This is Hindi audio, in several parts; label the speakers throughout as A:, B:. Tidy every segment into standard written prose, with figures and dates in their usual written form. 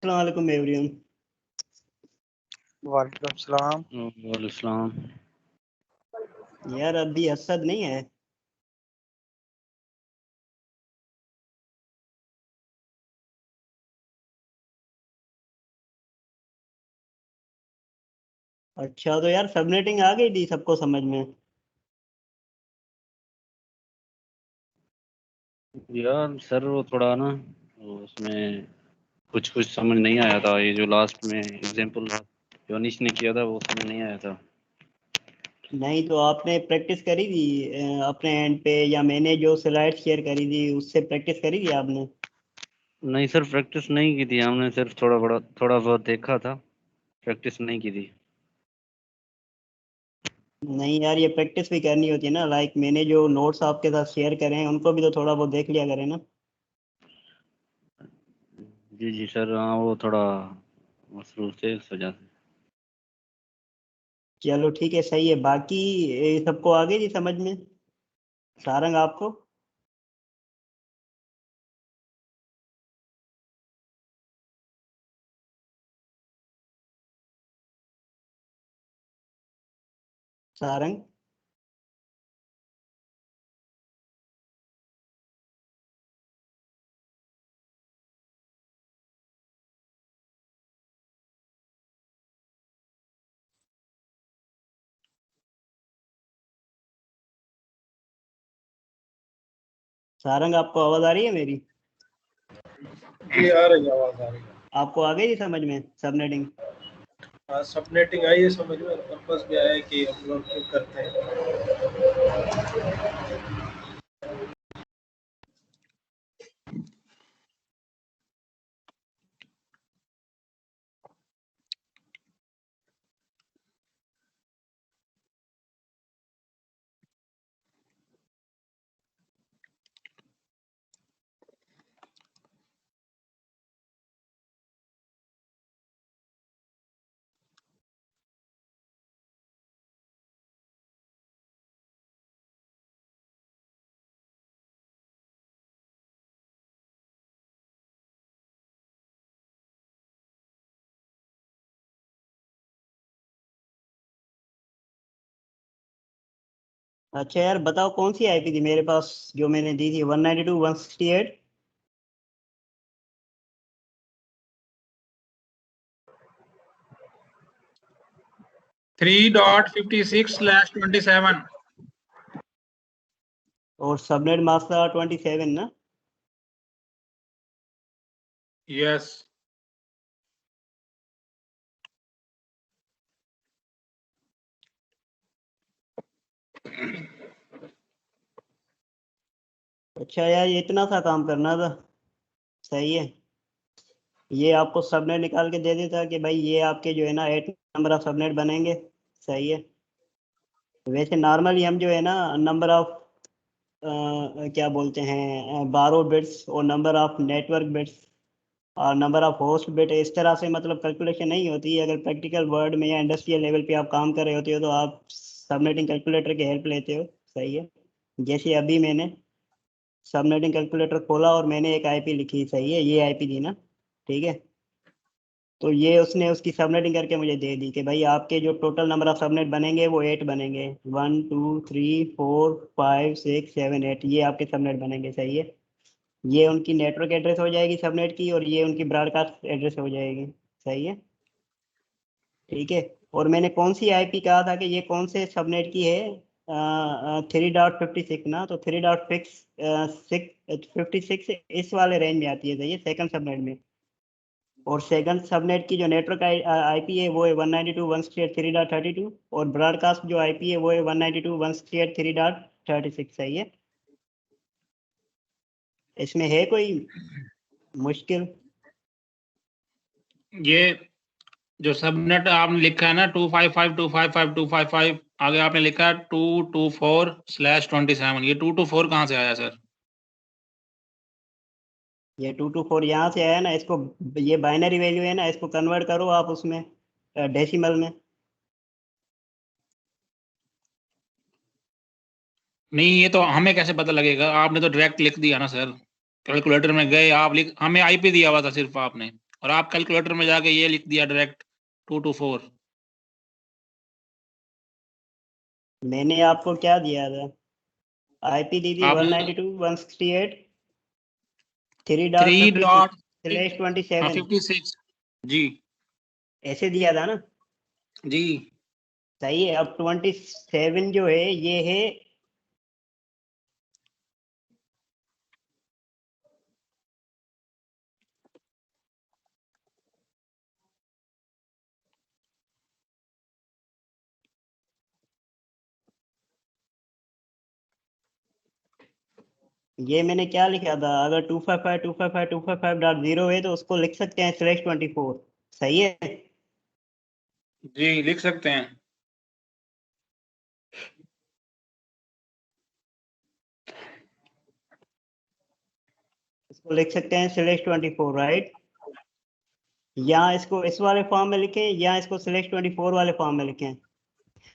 A: अस्सलाम वालेकुम एवरीवन।
B: वालेकुम सलाम।
C: वालेकुम सलाम।
A: यार अभी असद नहीं है। अच्छा तो यार सबनेटिंग आ गई थी सबको समझ में।
C: यार सर वो थोड़ा ना उसमें कुछ कुछ समझ नहीं आया था। ये जो लास्ट में एग्जांपल योनिश ने किया था वो समझ नहीं आया था।
A: नहीं तो आपने प्रैक्टिस करी थी अपने एंड पे, या मैंने जो स्लाइड शेयर करी थी उससे प्रैक्टिस करी थी आपने?
C: नहीं सर, प्रैक्टिस नहीं की थी हमने, सिर्फ थोड़ा बहुत देखा था, प्रैक्टिस नहीं की थी।
A: नहीं यार, ये प्रैक्टिस भी करनी होती है ना। लाइक मैंने जो नोट्स आपके साथ शेयर करे हैं उनको भी तो थोड़ा बहुत देख लिया करें ना।
C: जी जी सर, हाँ वो थोड़ा मसरूफ थे इस वजह से।
A: चलो ठीक है, सही है। बाकी सबको आ गई थी समझ में? सारंग आपको? सारंग? सारंग आपको आवाज आ रही है मेरी?
D: जी आ रही है, आवाज आ रही है।
A: आपको आ गई थी समझ में सबनेटिंग?
D: हाँ, सबनेटिंग आई है समझ में। पर्पस भी आया है कि हम लोग क्यों करते हैं।
A: अच्छा यार बताओ, कौन सी आईपी थी मेरे पास जो मैंने दी थी? 192.168?
B: 3.56/27।
A: और सबनेट मास्क था 27 ना?
B: यस।
A: अच्छा यार, ये इतना सा काम करना था। सही है। ये आपको सबनेट निकाल के दे देता कि भाई ये आपके जो है ना 8 नंबर ऑफ सबनेट बनेंगे। सही है। वैसे नॉर्मली हम जो है ना नंबर ऑफ क्या बोलते हैं, बारो बिट्स और नंबर ऑफ नेटवर्क बिट्स और नंबर ऑफ होस्ट बिट, इस तरह से मतलब कैलकुलेशन नहीं होती। अगर प्रैक्टिकल वर्ड में या इंडस्ट्रियल लेवल पे आप काम कर रहे होते हो तो आप सबनेटिंग कैलकुलेटर की हेल्प लेते हो। सही है। जैसे अभी मैंने सबनेटिंग कैलकुलेटर खोला और मैंने एक आईपी लिखी। सही है, ये आईपी थी ना? ठीक है। तो ये उसने उसकी सबनेटिंग करके मुझे दे दी कि भाई आपके जो टोटल नंबर ऑफ सबनेट बनेंगे वो 8 बनेंगे। 1 2 3 4 5 6 7 8, ये आपके सबनेट बनेंगे। सही है। ये उनकी नेटवर्क एड्रेस हो जाएगी सबनेट की, और ये उनकी ब्रॉडकास्ट एड्रेस हो जाएगी। सही है। ठीक है। और मैंने कौन सी आईपी कहा था कि ये कौन से सबनेट की है? 3.56 ना? तो 3.56 इस वाले रेंज में आती है। सही है, सेकंड सबनेट में। और सेकंड सबनेट की जो नेटवर्क आईपी है वो है 192.168.3.32, और ब्रॉडकास्ट जो आईपी है वो है 192.168.3.36। सही है। इसमें है कोई मुश्किल?
B: ये जो सबनेट आपने लिखा है ना 255.255.255, आगे आपने लिखा है 224/27, ये 224 कहाँ से आया सर?
A: ये 224 यहाँ से आया ना। इसको, ये बाइनरी वैल्यू है ना, इसको कन्वर्ट करो आप उसमें डेसिमल में।
B: नहीं, ये तो हमें कैसे पता लगेगा? आपने तो डायरेक्ट लिख दिया ना सर। कैलकुलेटर में गए आप, लिख, हमें आईपी दिया हुआ था सिर्फ आपने, और आप कैलकुलेटर में जाके ये लिख दिया डायरेक्ट 224।
A: मैंने आपको क्या दिया था? आईपी दी थी
B: आप
A: 192.168
B: 3
A: 3.56
B: डॉट
A: स्लैश 27
B: 56 जी
A: ऐसे दिया था ना?
B: जी।
A: सही है। अब 27 जो है ये है ये मैंने क्या लिखा था? अगर 255.255.255.0 है तो उसको लिख सकते हैं स्लैश 24। सही है।
B: जी लिख सकते हैं।
A: इसको लिख सकते हैं स्लैश 24, राइट? या इसको इस वाले फॉर्म में लिखें या इसको स्लैश 24 वाले फॉर्म में लिखें।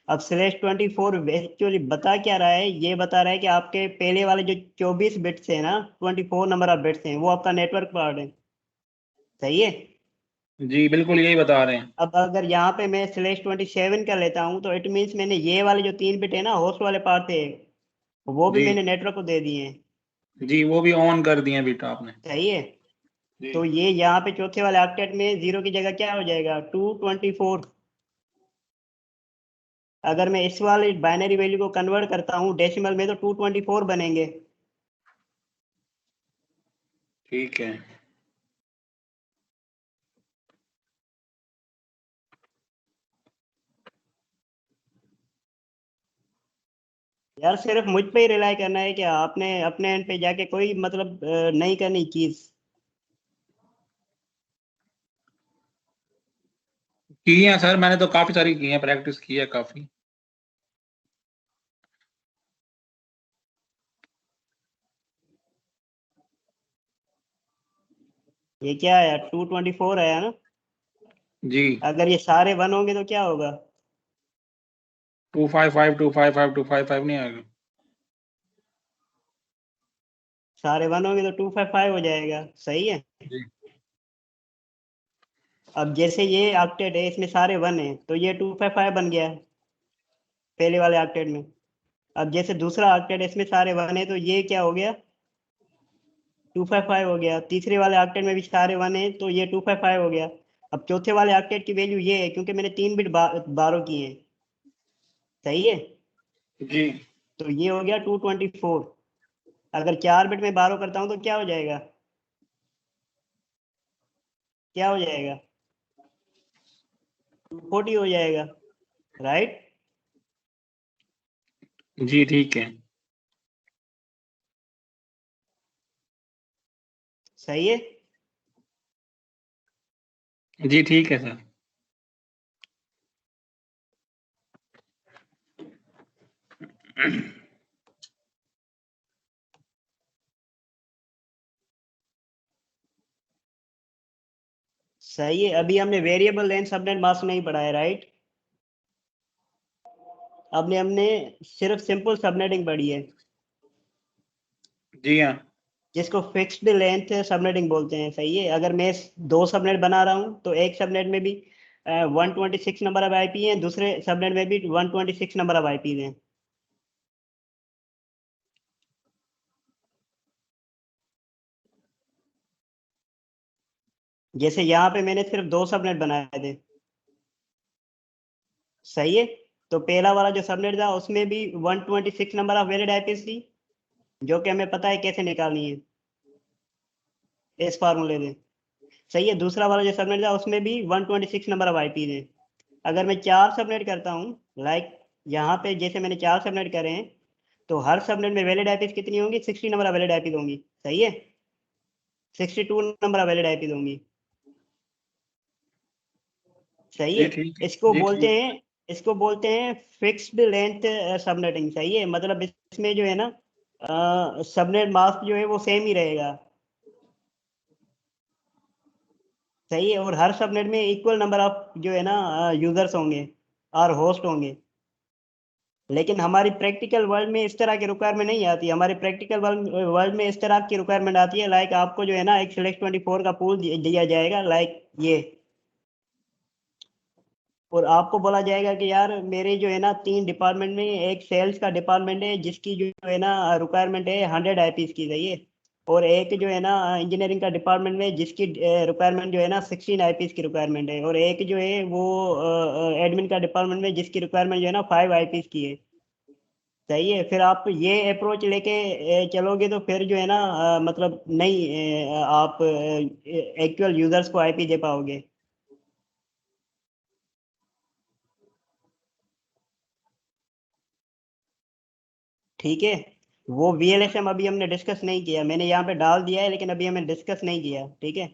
A: अब स्लैश 24 एक्चुअली बता क्या रहा है? ये बता रहा है कि आपके पहले वाले जो 24 बिट्स है ना, 24 नंबर ऑफ बिट्स हैं, वो आपका नेटवर्क पार्ट है। सही है।
B: जी बिल्कुल यही बता रहे हैं।
A: अब अगर यहाँ पे मैं स्लैश 27 का लेता हूँ तो इट मीन्स मैंने ये वाले जो 3 बिट है ना, होस्ट वाले पार्ट थे, वो भी
B: जी
A: मैंने नेटवर्क को दे दिए हैं।
B: जी वो भी ऑन कर दिए बेटा आपने।
A: सही है।
B: जी
A: तो ये यहाँ पे चौथे वाले ऑक्टेट में 0 की जगह क्या हो जाएगा? 224। अगर मैं इस वाले बाइनरी वैल्यू को कन्वर्ट करता हूँ डेसिमल में तो 224 बनेंगे।
B: ठीक है।
A: यार सिर्फ मुझ पे ही रिलाई करना है क्या? आपने अपने एंड पे जाके कोई मतलब नहीं करनी चीज।
B: की है सर, मैंने तो काफी सारी की है, प्रैक्टिस की है काफी।
A: ये क्या आया? 224 आया ना?
B: जी
A: अगर ये सारे वन होंगे तो क्या होगा?
B: 255 255 255 नहीं आएगा।
A: सारे वन होंगे तो 255 हो जाएगा। सही है।
B: जी
A: अब जैसे ये ऑक्टेट है, इसमें सारे वन है तो ये 255 बन गया पहले वाले ऑक्टेट में। अब जैसे दूसरा ऑक्टेट है, इसमें सारे वन है तो ये क्या हो गया? 255 हो गया। तीसरे वाले ऑक्टेट में भी सारे वन है तो ये 255 हो गया। अब चौथे वाले ऑक्टेट की वैल्यू ये है क्योंकि मैंने 3 बिट बारो किए हैं। सही है।
B: जी
A: तो ये हो गया 224। अगर 4 बिट में बारो करता हूँ तो क्या हो जाएगा? क्या हो जाएगा? 240 हो जाएगा, राइट?
B: जी ठीक है।
A: सही है।
B: जी ठीक है सर।
A: सही है। अभी हमने वेरिएबल लेंथ सबनेट मास्क नहीं पढ़ा है, राइट? अब हमने सिर्फ सिंपल सबनेटिंग पढ़ी है,
B: जी हाँ।
A: जिसको फिक्स्ड लेंथ सबनेटिंग बोलते हैं। सही है। अगर मैं 2 सबनेट बना रहा हूँ तो एक सबनेट में भी 126 नंबर ऑफ आईपी हैं, दूसरे सबनेट में भी 126 नंबर ऑफ आईपी हैं। जैसे यहाँ पे मैंने सिर्फ 2 सबनेट बनाए थे। सही है। तो पहला वाला जो सबनेट था उसमें भी 126 नंबर ऑफ वैलिड आईपी थी, जो कि हमें पता है कैसे निकालनी है इस फार्मूले में। सही है। दूसरा वाला जो सबनेट था उसमें भी 126 नंबर ऑफ आईपी थे। अगर मैं 4 सबनेट करता हूँ, लाइक यहाँ पे जैसे मैंने 4 सबनेट करे हैं, तो हर सबनेट में वैलिड आईपी कितनी होंगी? 60 नंबर ऑफ वैलिड आईपी होंगी। सही है। 62 नंबर ऑफ वैलिड आईपी होंगी। सही है।
B: जी ठीक है।
A: इसको
B: जी
A: बोलते
B: ठीक।
A: हैं इसको बोलते हैं फिक्स्ड लेंथ सबनेटिंग। सही है। मतलब इसमें जो है ना, सबनेट मास्क जो है वो सेम ही रहेगा। सही है। और हर सबनेट में इक्वल नंबर ऑफ जो है ना यूजर्स होंगे और होस्ट होंगे। लेकिन हमारी प्रैक्टिकल वर्ल्ड में इस तरह की रिक्वायरमेंट नहीं आती। हमारी प्रैक्टिकल वर्ल्ड में इस तरह की रिक्वायरमेंट आती है, लाइक आपको जो है ना एक सिलेक्ट 24 का पूल दिया जाएगा लाइक ये, और आपको बोला जाएगा कि यार मेरे जो है ना 3 डिपार्टमेंट में एक सेल्स का डिपार्टमेंट है जिसकी जो है ना रिक्वायरमेंट है 100 आईपीस की चाहिए, और एक जो है ना इंजीनियरिंग का डिपार्टमेंट में जिसकी रिक्वायरमेंट जो है ना 16 आईपीस की रिक्वायरमेंट है, और एक जो है वो एडमिन का डिपार्टमेंट में जिसकी रिक्वायरमेंट जो है ना 5 आईपीस की है। सही है। फिर आप ये अप्रोच लेके चलोगे तो फिर जो है ना मतलब नहीं आप एक्चुअल यूजर्स को आईपी दे पाओगे। ठीक है। वो वीएलएसएम अभी हमने डिस्कस नहीं किया, मैंने यहाँ पे डाल दिया है लेकिन अभी हमें डिस्कस नहीं किया। ठीक है।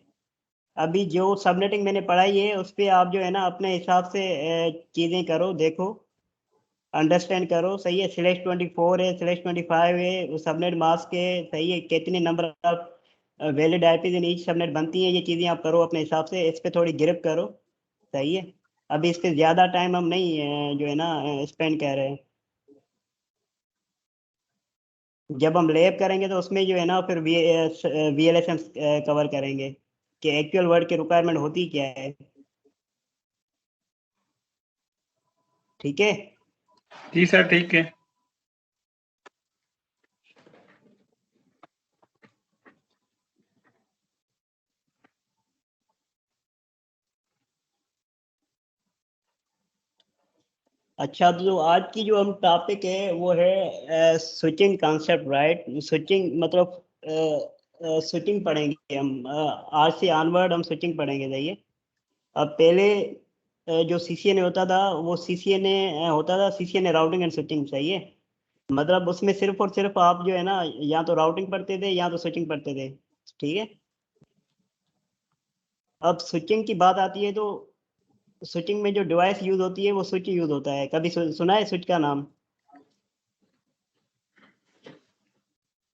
A: अभी जो सबनेटिंग मैंने पढ़ाई है उस पे आप जो है ना अपने हिसाब से चीजें करो, देखो, अंडरस्टैंड करो। सही है। स्लैश 24 है, स्लैश 25 है, सबनेट मास्क है। सही है। कितने number of valid IPs in each subnet बनती है, ये चीजें आप करो अपने हिसाब से, इस पे थोड़ी ग्रिप करो। सही है। अभी इस पे ज्यादा टाइम हम नहीं जो है ना स्पेंड कर रहे हैं। जब हम लैब करेंगे तो उसमें जो है ना फिर वीएलएसएम कवर करेंगे कि एक्चुअल वर्ड की रिक्वायरमेंट होती क्या है। ठीक है।
B: जी सर, ठीक है।
A: अच्छा, तो जो आज की जो हम टॉपिक है वो है स्विचिंग कॉन्सेप्ट, राइट। स्विचिंग मतलब स्विचिंग पढ़ेंगे हम आज से ऑनवर्ड हम स्विचिंग पढ़ेंगे। जाइए। अब पहले जो सीसीएनए होता था वो सीसीएनए होता था सीसीएनए राउटिंग एंड स्विचिंग। सही है। मतलब उसमें सिर्फ और सिर्फ आप जो है ना या तो राउटिंग पढ़ते थे या तो स्विचिंग पढ़ते थे। ठीक है। अब स्विचिंग की बात आती है तो स्विचिंग में जो डिवाइस यूज होती है वो स्विच यूज होता है। कभी सुना है स्विच का नाम?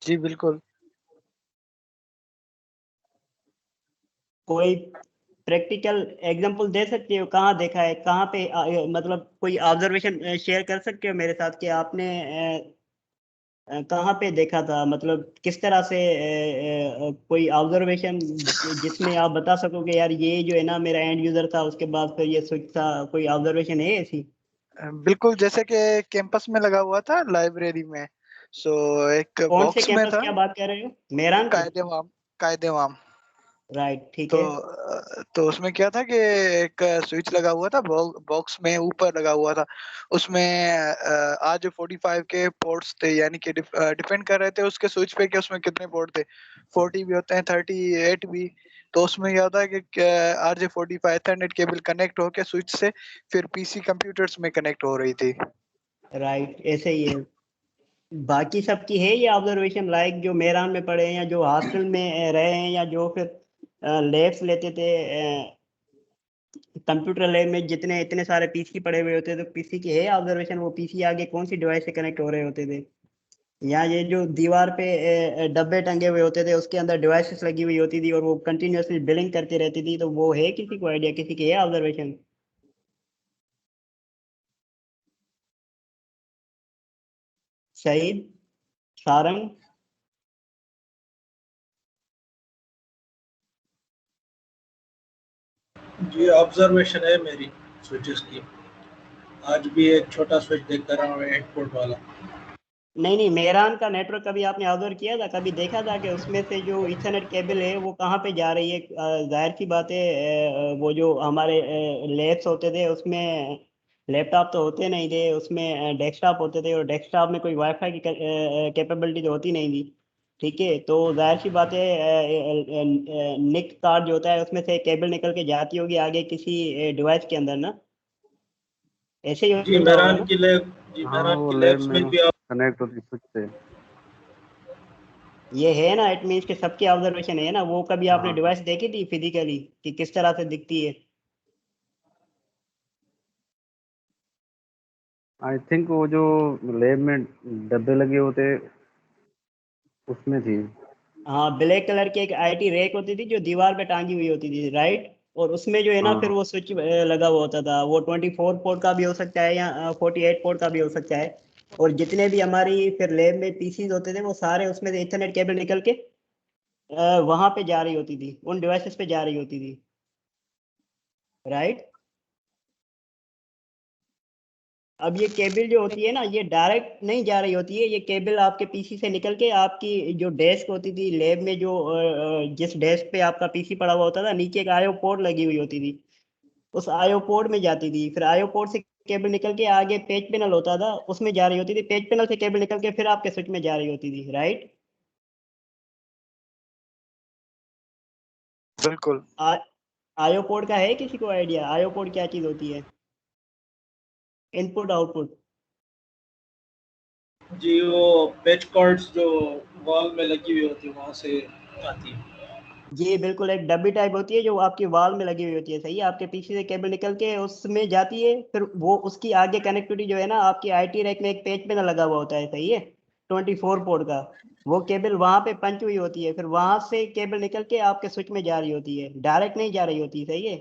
E: जी बिल्कुल।
A: कोई प्रैक्टिकल एग्जांपल दे सकते हो? कहाँ देखा है, कहाँ पे मतलब कोई ऑब्जर्वेशन शेयर कर सकते हो मेरे साथ कि आपने कहाँ पे देखा था, मतलब किस तरह से कोई ऑब्जर्वेशन जिसमें आप बता सकोगे यार ये जो है ना मेरा एंड यूजर था उसके बाद फिर ये स्विच था। कोई ऑब्जर्वेशन है ऐसी?
E: बिल्कुल, जैसे कि कैंपस में लगा हुआ था लाइब्रेरी में, सो एक
A: कौन से
E: बॉक्स में
A: कैंपस
E: था।
A: की आप बात कर रहे हो? मेरान की?
E: कायदेवाम, कायदेवाम।
A: राइट। ठीक
E: तो
A: है।
E: तो उसमें क्या था कि एक स्विच लगा हुआ था, बॉक्स में ऊपर लगा हुआ था। उसमें आज 45 के पोर्ट्स थे, यानी कि डिपेंड कर रहे थे उसके स्विच पे कि उसमें कितने पोर्ट थे। 40 भी होते हैं, 38 भी। तो उसमें यह था कि RJ45 Ethernet केबल कनेक्ट होके स्विच से फिर पीसी कंप्यूटर्स में कनेक्ट हो रही थी।
A: राइट, ऐसे ही है। बाकी सबकी है ये ऑब्जर्वेशन, लाइक जो मेरान में पढ़े हैं या जो हॉस्टल में रहे हैं या जो फिर लैब्स लेते थे कंप्यूटर लैब में, जितने इतने सारे पीसी पड़े हुए होते थे तो पीसी की है ऑब्जर्वेशन, वो पीसी आगे कौन सी डिवाइस से कनेक्ट हो रहे होते थे। या ये जो दीवार पे डब्बे टंगे हुए होते थे उसके अंदर डिवाइसेस लगी हुई होती थी और वो कंटिन्यूअसली बिलिंग करती रहती थी, तो वो है किसी को आइडिया, किसी की है ऑब्जर्वेशन? सईद, सारंग?
D: जी ऑब्जर्वेशन है मेरी स्विचेस की। आज भी एक छोटा स्विच देख कर रहा हूँ 8 पोर्ट वाला।
A: नहीं नहीं, मेहरान का नेटवर्क कभी आपने ऑब्जर्व किया था, कभी देखा था कि उसमें से जो इथरनेट केबल है वो कहाँ पे जा रही है? जाहिर सी बात है वो जो हमारे लैब्स होते थे उसमें लैपटॉप तो होते नहीं थे, उसमें डेस्कटॉप होते थे और डेस्कटॉप में कोई वाईफाई की कैपेबिलिटी तो होती नहीं थी। ठीक है। तो जाहिर सी बात है निक कार्ड जो होता है उसमें से केबल निकल के जाती होगी आगे किसी डिवाइस के अंदर ना, ऐसे ही
D: जी
A: होता होगा
D: मेहरान
A: ना?
D: की लैब, जी
C: हाँ,
D: मेहरान
C: वो
D: की
C: लैब
D: लैब्स
C: में
D: में भी आप
C: कनेक्ट होती स्विच से।
A: ये है ना, इट मीन्स के सबकी ऑब्जर्वेशन है ना। वो कभी आपने
C: हाँ,
A: डिवाइस देखी थी फिजिकली कि किस तरह से दिखती है?
C: आई थिंक वो जो लैब में डब्बे लगे होते उसमें थी।
A: हाँ, ब्लैक कलर की एक आईटी रैक होती थी जो दीवार पे टांगी हुई होती थी, राइट। और उसमें जो है ना फिर
C: हाँ,
A: वो स्विच लगा हुआ होता था। वो 24 पोर्ट का भी हो सकता है या 48 पोर्ट का भी हो सकता है। और जितने भी हमारी फिर लैब में पीसीज होते थे वो सारे उसमें से इथरनेट केबल निकल के वहां पे जा रही होती थी, उन डिवाइसेस पे जा रही होती थी, राइट। अब ये केबल जो होती है ना, ये डायरेक्ट नहीं जा रही होती है, ये केबल आपके पीसी से निकल के आपकी जो डेस्क होती थी लैब में, जो जिस डेस्क पे आपका पीसी पड़ा हुआ होता था, नीचे एक आईओ पोर्ट लगी हुई होती थी, उस आईओ पोर्ट में जाती थी। फिर आईओ पोर्ट से केबल निकल के आगे पेज पैनल होता था, उसमें जा रही होती थी। पेज पैनल से केबल निकल के फिर आपके स्विच में जा रही होती थी, राइट।
E: बिल्कुल।
A: आईओ पोर्ट का है किसी को आइडिया? आईओ पोर्ट क्या चीज होती है? Input output.
D: जी वो पैच कार्ड्स जो वॉल में लगी हुई होती है वहां से आती है।
A: ये बिल्कुल एक डब्बी टाइप होती है जो आपकी वॉल में लगी हुई होती है, सही है। आपके पीछे से केबल निकल के उसमें जाती है, फिर वो उसकी आगे कनेक्टिविटी जो है ना, आपकी आईटी रैक में एक पेज पे ना लगा हुआ होता है, सही है, 24 पोर्ट का। वो केबल वहां पे पंच हुई होती है, फिर वहां से केबल निकल के आपके स्विच में जा रही होती है, डायरेक्ट नहीं जा रही होती, सही है।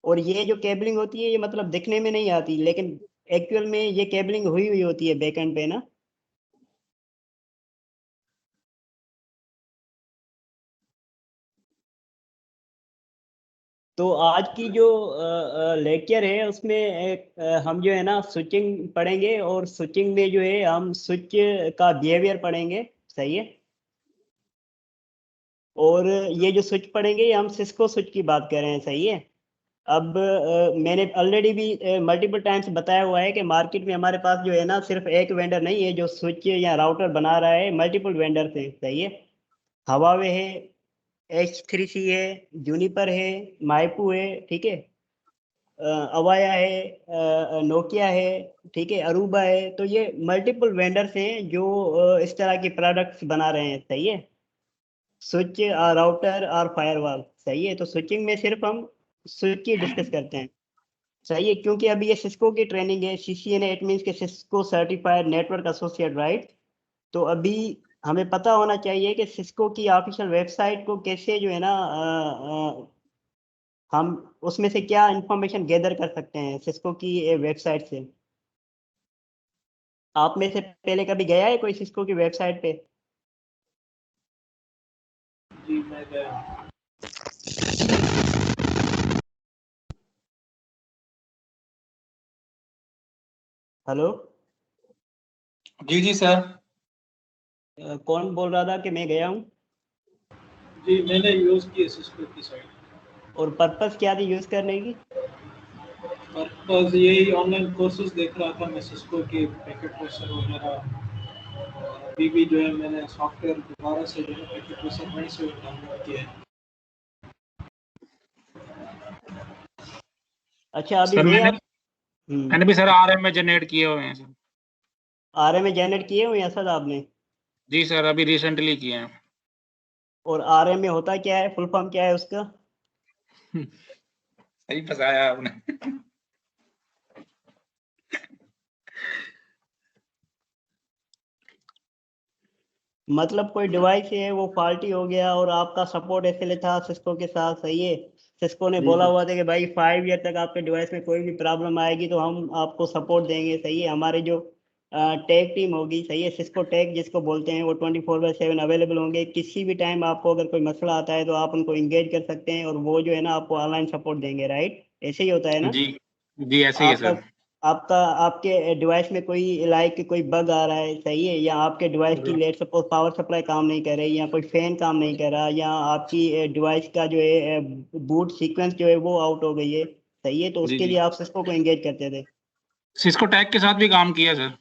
A: और ये जो केबलिंग होती है, ये मतलब दिखने में नहीं आती, लेकिन एक्चुअल में ये केबलिंग हुई हुई होती है बैकएंड पे ना। तो आज की जो लेक्चर है उसमें हम जो है ना स्विचिंग पढ़ेंगे, और स्विचिंग में जो है हम स्विच का बिहेवियर पढ़ेंगे, सही है। और ये जो स्विच पढ़ेंगे ये हम सिस्को स्विच की बात कर रहे हैं, सही है। अब मैंने ऑलरेडी भी मल्टीपल टाइम्स बताया हुआ है कि मार्केट में हमारे पास जो है ना सिर्फ एक वेंडर नहीं है जो स्विच या राउटर बना रहा है, मल्टीपल वेंडर्स हैं, सही है। हवावे है, H3C है, जूनिपर है, माइपू है, ठीक है, अवाया है, नोकिया है, ठीक है, अरूबा है। तो ये मल्टीपल वेंडर्स हैं जो इस तरह के प्रोडक्ट्स बना रहे हैं, सही है। स्विच और राउटर और फायरवॉल, सही है। तो स्विचिंग में सिर्फ हम स्विच की डिस्कस करते हैं, सही है, क्योंकि अभी ये सिस्को की ट्रेनिंग है, CCNA, इट मीन्स के Cisco certified network associate, right. तो अभी हमें पता होना चाहिए कि सिस्को की ऑफिशियल वेबसाइट को कैसे जो है ना हम उसमें से क्या इंफॉर्मेशन गैदर कर सकते हैं सिस्को की वेबसाइट से। आप में से पहले कभी गया है कोई सिस्को की वेबसाइट पे?
D: जी मैं गया।
A: हेलो।
B: जी जी सर।
A: कौन बोल रहा था कि मैं गया हूँ?
D: जी मैंने यूज की है सिस्को की साइट।
A: और पर्पस क्या थी यूज करने की?
D: पर्पज यही ऑनलाइन कोर्सेज देख रहा था मैं सिस्को के पैकेट ट्रेसर वगैरह। अभी भी जो है मैंने सॉफ्टवेयर दोबारा से जो है पैकेट ट्रेसर वहीं से डाउनलोड किया है।
A: अच्छा, अभी
B: सर
A: मैं
B: मैंने
A: आप
B: मैंने भी सर आरएम में जनरेट किए हुए हैं सर।
A: आरए में जनरेट किए हुए हैं सर आपने?
B: जी सर, अभी रिसेंटली किए हैं।
A: और आरए में होता क्या है, फुल फॉर्म क्या है उसका?
B: सही फंसाया आपने।
A: मतलब कोई डिवाइस है वो फॉल्टी हो गया और आपका सपोर्ट SLA था सिस्को के साथ, सही है। सिस्को ने बोला हुआ था कि भाई 5 ईयर तक आपके डिवाइस में कोई भी प्रॉब्लम आएगी तो हम आपको सपोर्ट देंगे, सही है। हमारे जो टेक टीम होगी, सही है, सिस्को टेक जिसको बोलते हैं, वो 24/7 अवेलेबल होंगे। किसी भी टाइम आपको अगर कोई मसला आता है तो आप उनको इंगेज कर सकते हैं, और वो जो है ना आपको ऑनलाइन सपोर्ट देंगे, राइट। ऐसे ही होता है ना?
B: जी जी, ऐसे ही है
A: आपका
B: सर।
A: आपका आपके डिवाइस में कोई लाइक कोई बग आ रहा है, सही है, या आपके डिवाइस की लेट सपोज पावर सप्लाई काम नहीं कर रही, या कोई फैन काम नहीं कर रहा, या आपकी डिवाइस का जो है बूट सीक्वेंस जो है वो आउट हो गई है, सही है, तो
B: जी
A: उसके
B: जी,
A: लिए आप सिस्को को एंगेज करते थे।
B: सिस्को टैग के साथ भी काम किया सर।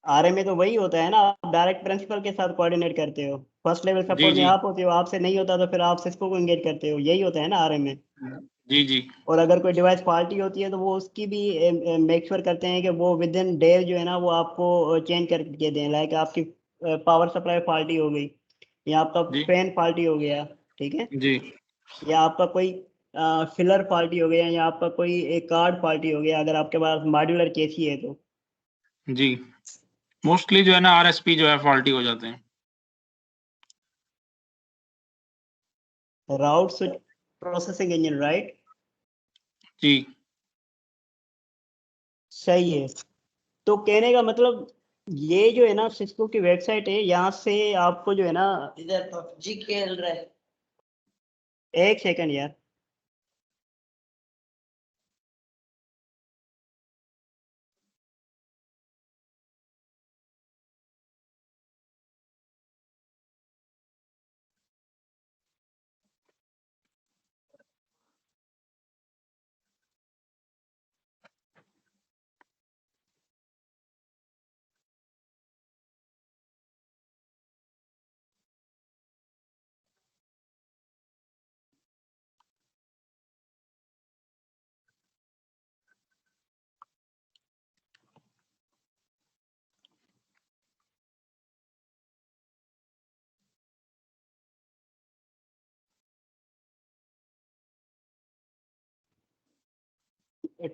A: आरए में तो वही होता है ना, आप डायरेक्ट प्रिंसिपल के साथ कोऑर्डिनेट करते हो, फर्स्ट लेवल
B: जी
A: सपोर्ट में
B: जी
A: आप होते हो, आपसे नहीं होता तो फिर आप सिस्को को एंगेज करते हो, यही होता है ना आरए में।
B: जी जी
A: और अगर कोई डिवाइस फॉल्टी होती है तो वो उसकी भी मेक श्योर करते हैं कि वो विद इन डेज जो है ना वो आपको चेंज करके दें। लाइक आपकी पावर सप्लाई फॉल्टी हो गई, या आपका
B: जी
A: फैन फॉल्टी हो गया, ठीक है,
B: जी
A: या आपका कोई फिलर फॉल्टी हो गया, या आपका कोई एक कार्ड फॉल्टी हो गया, अगर आपके पास मॉड्यूलर केसी है तो।
B: जी। मोस्टली जो है ना आरएसपी जो है फॉल्टी हो जाते हैं।
A: राउट स्विच प्रोसेसिंग इंजन, राइट।
B: जी
A: सही है। तो कहने का मतलब ये जो है ना सिस्को की वेबसाइट है, यहाँ से आपको जो है ना, इधर पबजी खेल रहा है, एक सेकंड यार।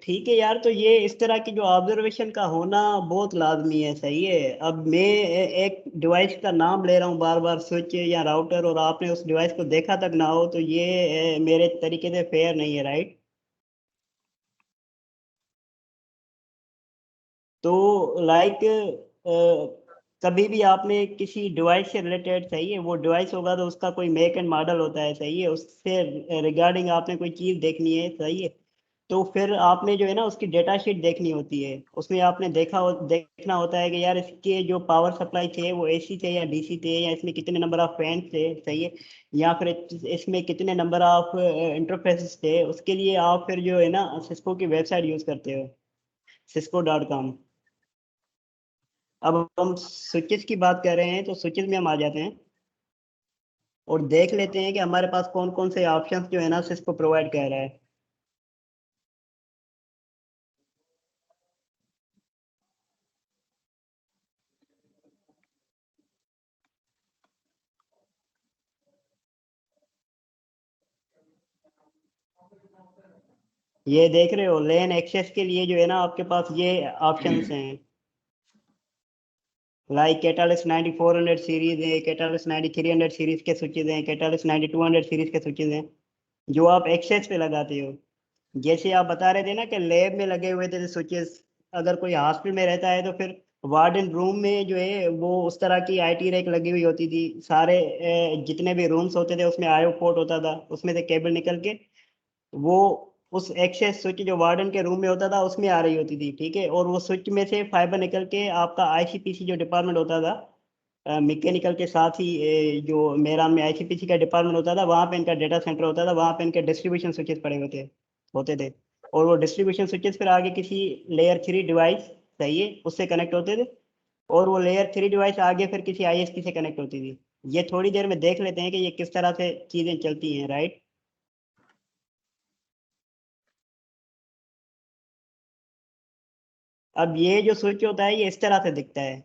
A: ठीक है यार, तो ये इस तरह की जो ऑब्जर्वेशन का होना बहुत लाजमी है। सही है। अब मैं एक डिवाइस का नाम ले रहा हूँ बार बार, स्विच या राउटर, और आपने उस डिवाइस को देखा तक ना हो, तो ये मेरे तरीके से फेयर नहीं है, राइट? तो लाइक कभी भी आपने किसी डिवाइस से रिलेटेड, सही है, वो डिवाइस होगा तो उसका कोई मेक एंड मॉडल होता है, सही है, उससे रिगार्डिंग आपने कोई चीज़ देखनी है, सही है, तो फिर आपने जो है ना उसकी डेटा शीट देखनी होती है। उसमें आपने देखना होता है कि यार इसके जो पावर सप्लाई थे वो एसी थे या डीसी थे, या इसमें कितने नंबर ऑफ फैन थे, सही है, या फिर इसमें कितने नंबर ऑफ इंटरफेसेस थे। उसके लिए आप फिर जो है ना सिस्को की वेबसाइट यूज़ करते हो, cisco.com। अब हम स्विचेस की बात कर रहे हैं, तो स्विचेस में हम आ जाते हैं और देख लेते हैं कि हमारे पास कौन कौन से ऑप्शंस जो है ना सिस्को प्रोवाइड कर रहा है। ये देख रहे हो, लेन एक्सेस के लिए जो है ना आपके पास ये ऑप्शंस हैं, लाइक कैटालिस्ट 9400 सीरीज है, कैटालिस्ट 9300 सीरीज के स्विचेस हैं, कैटालिस्ट 9200 सीरीज के स्विचेस हैं, जो आप एक्सेस पे लगाते हो। जैसे आप बता रहे थे ना कि लैब में लगे हुए थे स्विचेस, अगर कोई हॉस्पिटल में रहता है तो फिर वार्डन रूम में जो है वो उस तरह की आईटी रैक लगी हुई होती थी, सारे जितने भी रूम्स होते थे उसमें आईओ पोर्ट होता था, उसमें से केबल निकल के वो उस एक्सेस स्विच जो वार्डन के रूम में होता था उसमें आ रही होती थी, ठीक है, और वो स्विच में से फाइबर निकल के आपका आईसीपीसी जो डिपार्टमेंट होता था, मैकेनिकल के साथ ही जो मेरा में आईसीपीसी का डिपार्टमेंट होता था, वहाँ पे इनका डेटा सेंटर होता था, वहाँ पे इनके डिस्ट्रीब्यूशन स्विचेस पड़े होते थे। और वो डिस्ट्रीब्यूशन स्विचेस फिर आगे किसी लेयर 3 डिवाइस, सही है, उससे कनेक्ट होते थे, और वो लेयर 3 डिवाइस आगे फिर किसी आईएसपी से कनेक्ट होती थी। ये थोड़ी देर में देख लेते हैं कि ये किस तरह से चीज़ें चलती हैं, राइट? अब ये जो स्विच होता है ये इस तरह से दिखता है।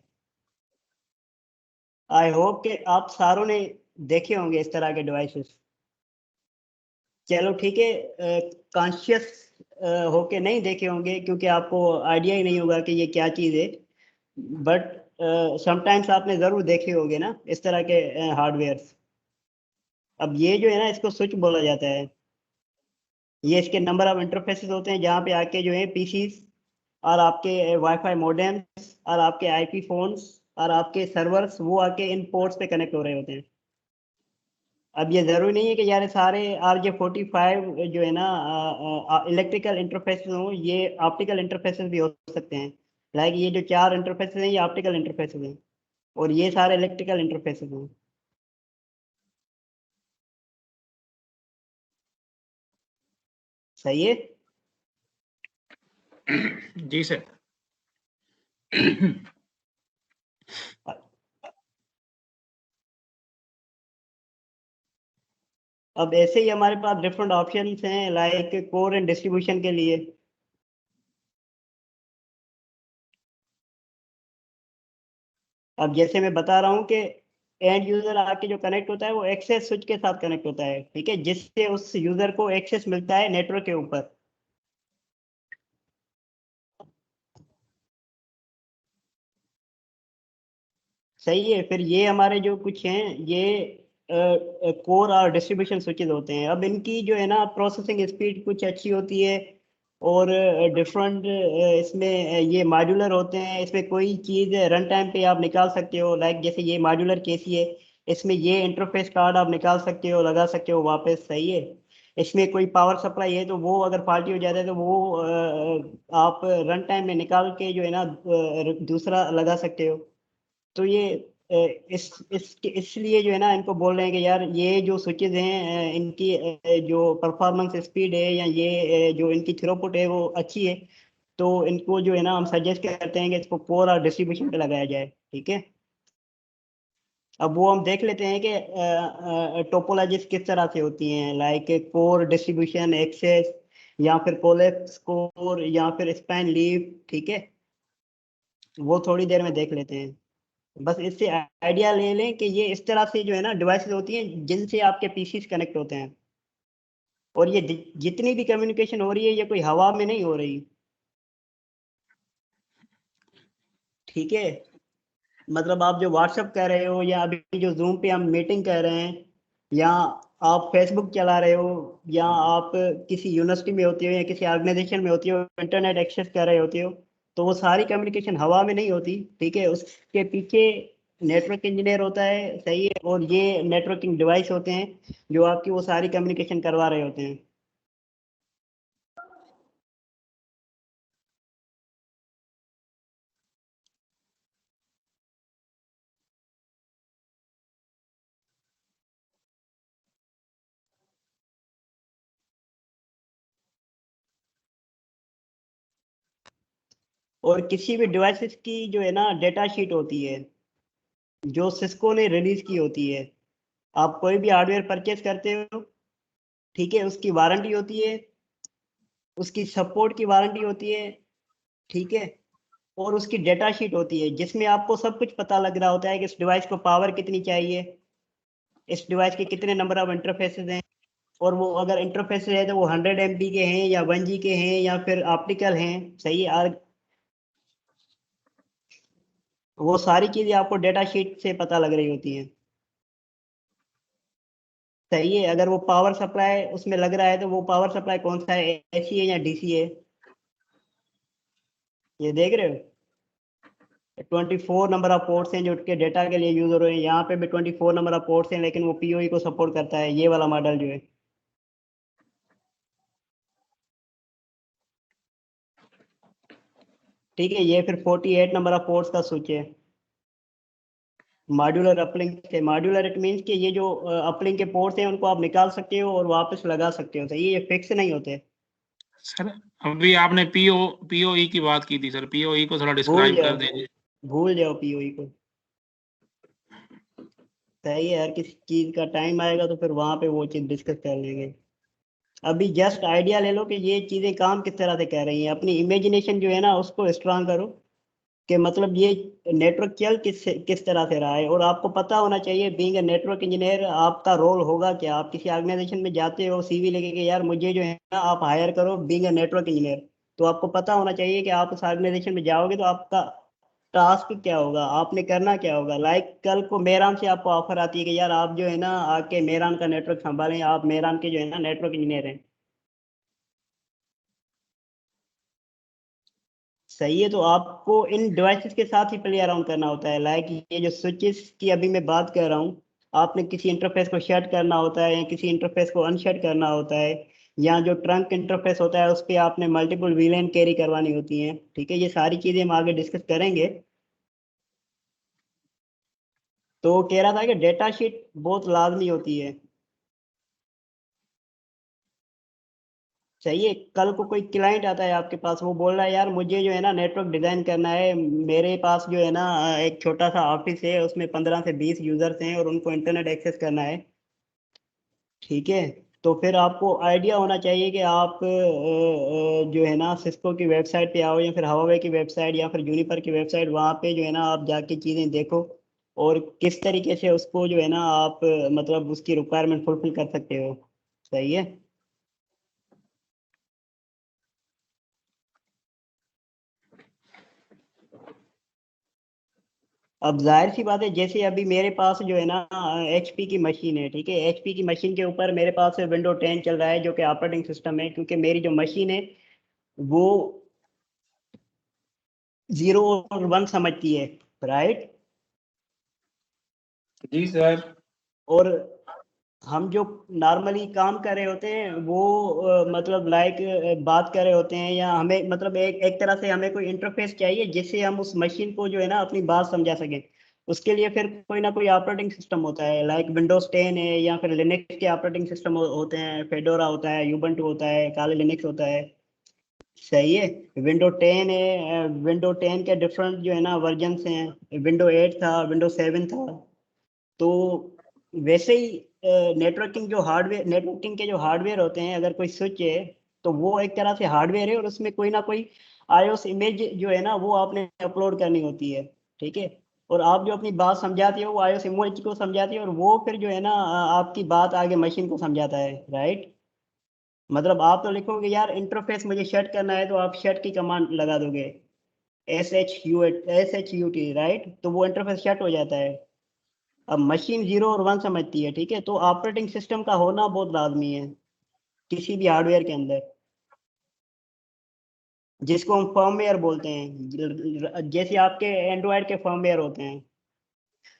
A: आई होप कि आप सारों ने देखे होंगे इस तरह के डिवाइसेस। चलो ठीक है, कॉन्शियस होके नहीं देखे होंगे क्योंकि आपको आइडिया ही नहीं होगा कि ये क्या चीज़ है, बट समटाइम्स आपने ज़रूर देखे होंगे ना इस तरह के हार्डवेयर। अब ये जो है ना इसको स्विच बोला जाता है। ये इसके नंबर ऑफ इंटरफेसेस होते हैं जहाँ पे आके जो है पीसीस और आपके वाईफाई मोडेम्स और आपके आईपी फोन्स और आपके सर्वर्स वो आके इन पोर्ट्स पे कनेक्ट हो रहे होते हैं। अब ये जरूरी नहीं है कि यार सारे RJ45 जो है ना इलेक्ट्रिकल इंटरफेसेस हो, ये ऑप्टिकल इंटरफेसेस भी हो सकते हैं। लाइक ये जो 4 इंटरफेसेस हैं ये ऑप्टिकल इंटरफेसेस हैं, और ये सारे इलेक्ट्रिकल इंटरफेसेस हैं। सही है।
B: जी सर।
A: अब ऐसे ही हमारे पास डिफरेंट ऑप्शंस हैं लाइक कोर एंड डिस्ट्रीब्यूशन के लिए। अब जैसे मैं बता रहा हूँ कि एंड यूजर आके जो कनेक्ट होता है वो एक्सेस स्विच के साथ कनेक्ट होता है, ठीक है, जिससे उस यूजर को एक्सेस मिलता है नेटवर्क के ऊपर। सही है। फिर ये हमारे जो कुछ हैं ये कोर और डिस्ट्रीब्यूशन स्विचेस होते हैं। अब इनकी जो है ना प्रोसेसिंग स्पीड कुछ अच्छी होती है, और डिफरेंट इसमें ये मॉड्यूलर होते हैं। इसमें कोई चीज़ रन टाइम पे आप निकाल सकते हो, लाइक जैसे ये मॉड्यूलर केसी है, इसमें ये इंटरफेस कार्ड आप निकाल सकते हो, लगा सकते हो वापस। सही है। इसमें कोई पावर सप्लाई है तो वो अगर फॉल्टी हो जाता है तो वो आप रन टाइम में निकाल के जो है ना दूसरा लगा सकते हो। तो ये इसलिए जो है ना इनको बोल रहे हैं कि यार ये जो स्विचेस हैं इनकी जो परफॉर्मेंस स्पीड है या ये जो इनकी थ्रूपुट है वो अच्छी है। तो इनको जो है ना हम सजेस्ट करते हैं कि इसको कोर और डिस्ट्रीब्यूशन पे लगाया जाए। ठीक है। अब वो हम देख लेते हैं कि टोपोलॉजीज किस तरह से होती हैं, लाइक कोर, डिस्ट्रीब्यूशन, एक्सेस, या फिर कोलेप्स कोर, या फिर स्पैन लीफ। ठीक है। वो थोड़ी देर में देख लेते हैं। बस इससे आइडिया ले लें कि ये इस तरह से जो है ना डिवाइसेस होती हैं जिनसे आपके पीसी कनेक्ट होते हैं। और ये जितनी भी कम्युनिकेशन हो रही है ये कोई हवा में नहीं हो रही। ठीक है। मतलब आप जो व्हाट्सएप कर रहे हो, या अभी जो जूम पे हम मीटिंग कर रहे हैं, या आप फेसबुक चला रहे हो, या आप किसी यूनिवर्सिटी में होते हो या किसी ऑर्गेनाइजेशन में होती हो, इंटरनेट एक्सेस कर रहे होते हो, तो वो सारी कम्युनिकेशन हवा में नहीं होती। ठीक है। उसके पीछे नेटवर्क इंजीनियर होता है। सही है। और ये नेटवर्किंग डिवाइस होते हैं जो आपकी वो सारी कम्युनिकेशन करवा रहे होते हैं। और किसी भी डिवाइसेस की जो है ना डेटा शीट होती है जो सिस्को ने रिलीज की होती है। आप कोई भी हार्डवेयर परचेज करते हो, ठीक है, उसकी वारंटी होती है, उसकी सपोर्ट की वारंटी होती है। ठीक है। और उसकी डेटा शीट होती है जिसमें आपको सब कुछ पता लग रहा होता है कि इस डिवाइस को पावर कितनी चाहिए, इस डिवाइस के कितने नंबर ऑफ इंटरफेसेस हैं, और वो अगर इंटरफेसेस है तो वो 100 MB के हैं या 1G के हैं या फिर ऑप्टिकल हैं। सही है। और वो सारी चीजें आपको डेटा शीट से पता लग रही होती हैं। सही है। अगर वो पावर सप्लाई उसमें लग रहा है तो वो पावर सप्लाई कौन सा है, एसी है या डीसी है, ये देख रहे हो। 24 नंबर ऑफ पोर्ट्स हैं जो के डेटा के लिए यूज हो रहे हैं। यहाँ पे भी 24 नंबर ऑफ पोर्ट्स हैं, लेकिन वो पीओई को सपोर्ट करता है, ये वाला मॉडल जो है। ठीक है। ये फिर 48 नंबर ऑफ पोर्ट्स का स्विच है। मॉड्यूलर अपलिंक से, मॉड्यूलर इट मीन्स कि ये जो अपलिंक के पोर्ट्स हैं उनको आप निकाल सकते हो और वापस लगा सकते हो। सही है। ये फिक्स नहीं होते।
B: सर अभी आपने पीओई की बात की थी सर, पीओई को थोड़ा
A: भूल
B: डिस्क्राइब
A: जाओ,
B: कर दीजिए।
A: भूल जाओ पीओई को। सही है। हर किसी चीज का टाइम आएगा तो फिर वहां पे वो चीज डिस्कस कर लेंगे। अभी जस्ट आइडिया ले लो कि ये चीजें काम किस तरह से कर रही हैं। अपनी इमेजिनेशन जो है ना उसको स्ट्रांग करो कि मतलब ये नेटवर्क चल किस तरह से रहा है। और आपको पता होना चाहिए, बीइंग ए नेटवर्क इंजीनियर, आपका रोल होगा क्या। आप किसी ऑर्गेनाइजेशन में जाते हो सीवी लेके कि यार मुझे जो है ना आप हायर करो बीइंग ए नेटवर्क इंजीनियर, तो आपको पता होना चाहिए कि आप उस ऑर्गेनाइजेशन में जाओगे तो आपका टास्क क्या होगा, आपने करना क्या होगा। लाइक कल को मेरान से आपको ऑफर आती है कि यार आप जो है ना आके मेरान का नेटवर्क संभालें, आप मेरान के जो है ना नेटवर्क इंजीनियर हैं। सही है। तो आपको इन डिवाइसेस के साथ ही प्ले अराउंड करना होता है। लाइक ये जो स्विचेस की अभी मैं बात कर रहा हूँ, आपने किसी इंटरफेस को शट करना होता है या किसी इंटरफेस को अनशट करना होता है, या जो ट्रंक इंटरफेस होता है उस पर आपने मल्टीपल वीलैन कैरी करवानी होती हैं। ठीक है। ये सारी चीजें हम आगे डिस्कस करेंगे। तो कह रहा था कि डेटा शीट बहुत लाजमी होती है। चाहिए। कल को कोई क्लाइंट आता है आपके पास, वो बोल रहा है यार मुझे जो है ना नेटवर्क डिजाइन करना है, मेरे पास जो है ना एक छोटा सा ऑफिस है, उसमें 15 से 20 यूजर्स हैं और उनको इंटरनेट एक्सेस करना है। ठीक है। तो फिर आपको आइडिया होना चाहिए कि आप जो है ना सिस्को की वेबसाइट पे आओ, या फिर हवावे की वेबसाइट, या फिर यूनिपर की वेबसाइट, वहाँ पे जो है ना आप जाके चीज़ें देखो और किस तरीके से उसको जो है ना आप मतलब उसकी रिक्वायरमेंट फुलफिल कर सकते हो। सही है। अब जाहिर सी बात है, जैसे अभी मेरे पास जो है ना एचपी की मशीन है। ठीक है। एचपी की मशीन के ऊपर मेरे पास विंडो 10 चल रहा है जो कि ऑपरेटिंग सिस्टम है, क्योंकि मेरी जो मशीन है वो 0 और 1 समझती है, राइट।
B: जी सर।
A: और हम जो नॉर्मली काम कर रहे होते हैं वो मतलब लाइक बात कर रहे होते हैं, या हमें मतलब एक तरह से हमें कोई इंटरफेस चाहिए जिससे हम उस मशीन को जो है ना अपनी बात समझा सकें। उसके लिए फिर कोई ना कोई ऑपरेटिंग सिस्टम होता है, लाइक विंडोज 10 है, या फिर लिनक्स के ऑपरेटिंग सिस्टम होते हैं, फेडोरा होता है, यूबंटू होता है, काले लिनक्स होता है। सही है। विंडो 10 है, विंडो 10 के डिफरेंट जो है ना वर्जन हैं, विंडो 8 था, विंडो 7 था। तो वैसे ही नेटवर्किंग के जो हार्डवेयर होते हैं, अगर कोई स्विच है तो वो एक तरह से हार्डवेयर है, और उसमें कोई ना कोई आईओएस इमेज जो है ना वो आपने अपलोड करनी होती है, ठीक है। और आप जो अपनी बात समझाती हो वो आईओएस इमेज को समझाती है, और वो फिर जो है ना आपकी बात आगे मशीन को समझाता है, राइट। मतलब आप तो लिखोगे यार इंटरफेस मुझे शट करना है, तो आप शट की कमांड लगा दोगे, SHUT, राइट, तो वो इंटरफेस शट हो जाता है। अब मशीन 0 और 1 समझती है, ठीक है। तो ऑपरेटिंग सिस्टम का होना बहुत लाजमी है किसी भी हार्डवेयर के अंदर, जिसको हम फर्मवेयर बोलते हैं। जैसे आपके एंड्रॉयड के फर्मवेयर होते हैं,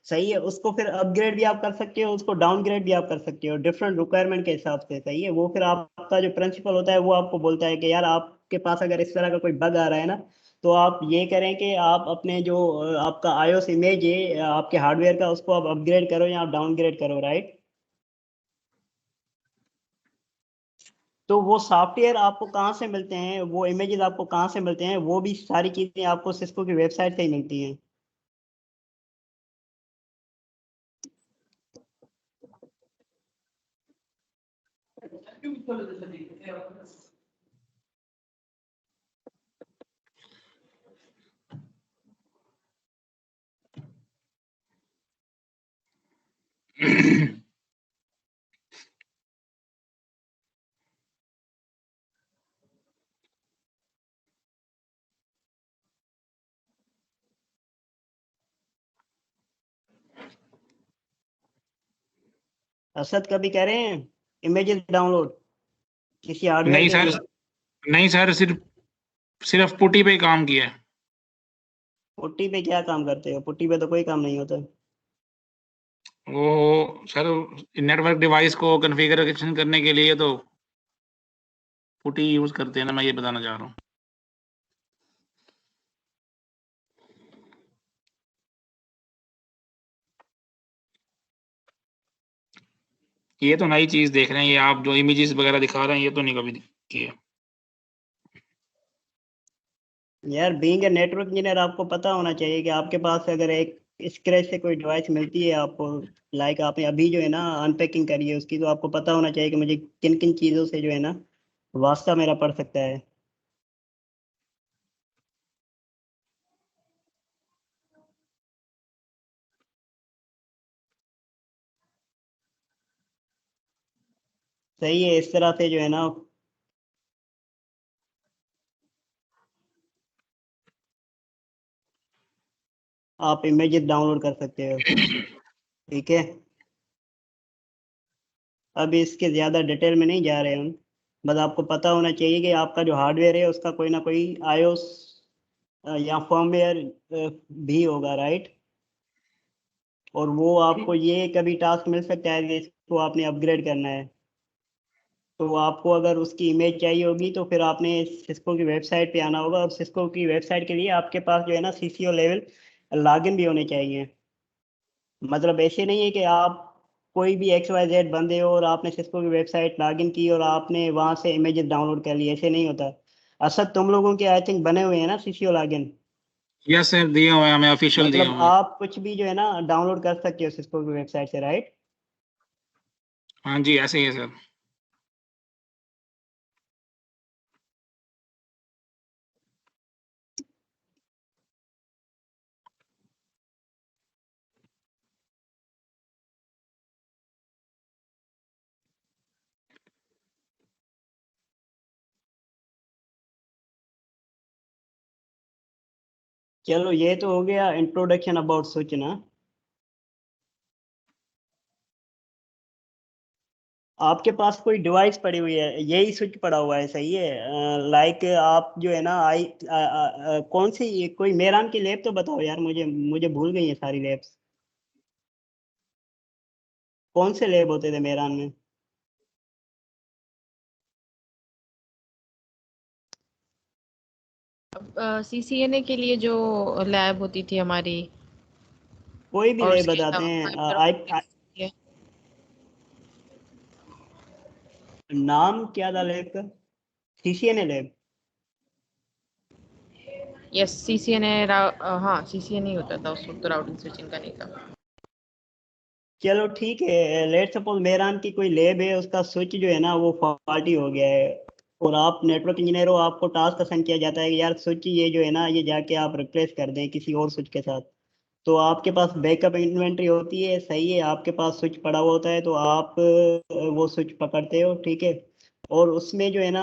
A: सही है। उसको फिर अपग्रेड भी आप कर सकते हो, उसको डाउनग्रेड भी आप कर सकते हो डिफरेंट रिक्वायरमेंट के हिसाब से, सही है। वो फिर आपका जो प्रिंसिपल होता है वो आपको बोलता है कि यार आपके पास अगर इस तरह का कोई बग आ रहा है ना, तो आप ये करें कि आप अपने जो आपका आईओएस इमेज है आपके हार्डवेयर का, उसको आप अपग्रेड करो या आप डाउनग्रेड करो, राइट। तो वो सॉफ्टवेयर आपको कहाँ से मिलते हैं, वो इमेजेस आपको कहाँ से मिलते हैं, वो भी सारी चीज़ें आपको सिस्को की वेबसाइट से ही मिलती हैं। असद कभी कह रहे हैं इमेजेस डाउनलोड किसी हार्डवेयर
B: नहीं
A: के
B: सर,
A: अंदर?
B: नहीं सर, सिर्फ पुटी पे ही काम किया है।
A: पुट्टी पे क्या काम करते हो? पुट्टी पे तो कोई काम नहीं होता।
B: वो सर नेटवर्क डिवाइस को कॉन्फ़िगरेशन करने के लिए तो पुटी यूज करते हैं ना, मैं ये बताना चाह रहा हूँ। ये तो नई चीज देख रहे हैं, ये आप जो इमेजेस वगैरह दिखा रहे हैं ये तो नहीं कभी किए।
A: यार बीइंग ए नेटवर्क इंजीनियर आपको पता होना चाहिए कि आपके पास अगर एक स्क्रैच से कोई डिवाइस मिलती है आपको, लाइक आपने अभी जो है ना अनपैकिंग करी है उसकी, तो आपको पता होना चाहिए कि मुझे किन किन चीज़ों से जो है ना वास्ता मेरा पड़ सकता है। सही है। इस तरह से जो है ना आप इमेजेस डाउनलोड कर सकते हो, ठीक है। अब इसके ज़्यादा डिटेल में नहीं जा रहे हम, बस आपको पता होना चाहिए कि आपका जो हार्डवेयर है उसका कोई ना कोई आईओएस या फर्मवेयर भी होगा, राइट। और वो आपको ये कभी टास्क मिल सकता है कि इसको आपने अपग्रेड करना है। तो आपको अगर उसकी इमेज चाहिए होगी तो फिर आपने सिस्को की वेबसाइट पे आना होगा, और सिस्को की वेबसाइट के लिए आपके पास जो है ना सीसीओ लेवल लॉगिन भी होने चाहिए। मतलब ऐसे नहीं है कि आप कोई भी XYZ बंदे हो और आपने सिस्को की वेबसाइट लॉगिन की और आपने वहां से इमेजेस डाउनलोड कर ली, ऐसे नहीं होता। असद तुम लोगों के आई थिंक बने हुए हैं ना सीसीओ लॉगिन।
B: यस सर, दिए हुए हैं हमें, ऑफिशियल दिए
A: मतलब
B: हुए हैं।
A: आप कुछ भी जो है ना डाउनलोड कर सकते हो सिस्को की वेबसाइट से, राइट।
B: हाँ जी, ऐसे ही है सर।
A: चलो ये तो हो गया इंट्रोडक्शन अबाउट सूचना। आपके पास कोई डिवाइस पड़ी हुई है, यही स्विच पड़ा हुआ है, सही है। लाइक आप जो है ना कौन सी कोई मेरान की लैब तो बताओ यार, मुझे मुझे भूल गई है सारी लैब्स। कौन से लैब होते थे मेरान में?
F: सीसीएनए के लिए जो लैब होती थी हमारी,
A: कोई भी
F: और
A: लैब
F: उसके
A: बताते
F: अलावा
A: हैं।
F: फाइबर ऑप्टिक्स
A: नाम क्या था लैब का? CCNA lab.
F: यस सीसीएनए, हाँ सीसीएनए ही होता था उस वक्त, तो राउटिंग स्विचिंग का नहीं था।
A: चलो ठीक है, लेट सपोज मेरान की कोई लैब है, उसका स्विच जो है ना वो फॉल्टी हो गया है, और आप नेटवर्क इंजीनियर हो, आपको टास्क असाइन किया जाता है कि यार स्विच ये जो है ना ये जाके आप रिप्लेस कर दें किसी और स्विच के साथ। तो आपके पास बैकअप इन्वेंट्री होती है, सही है, आपके पास स्विच पड़ा हुआ होता है, तो आप वो स्विच पकड़ते हो, ठीक है। और उसमें जो है ना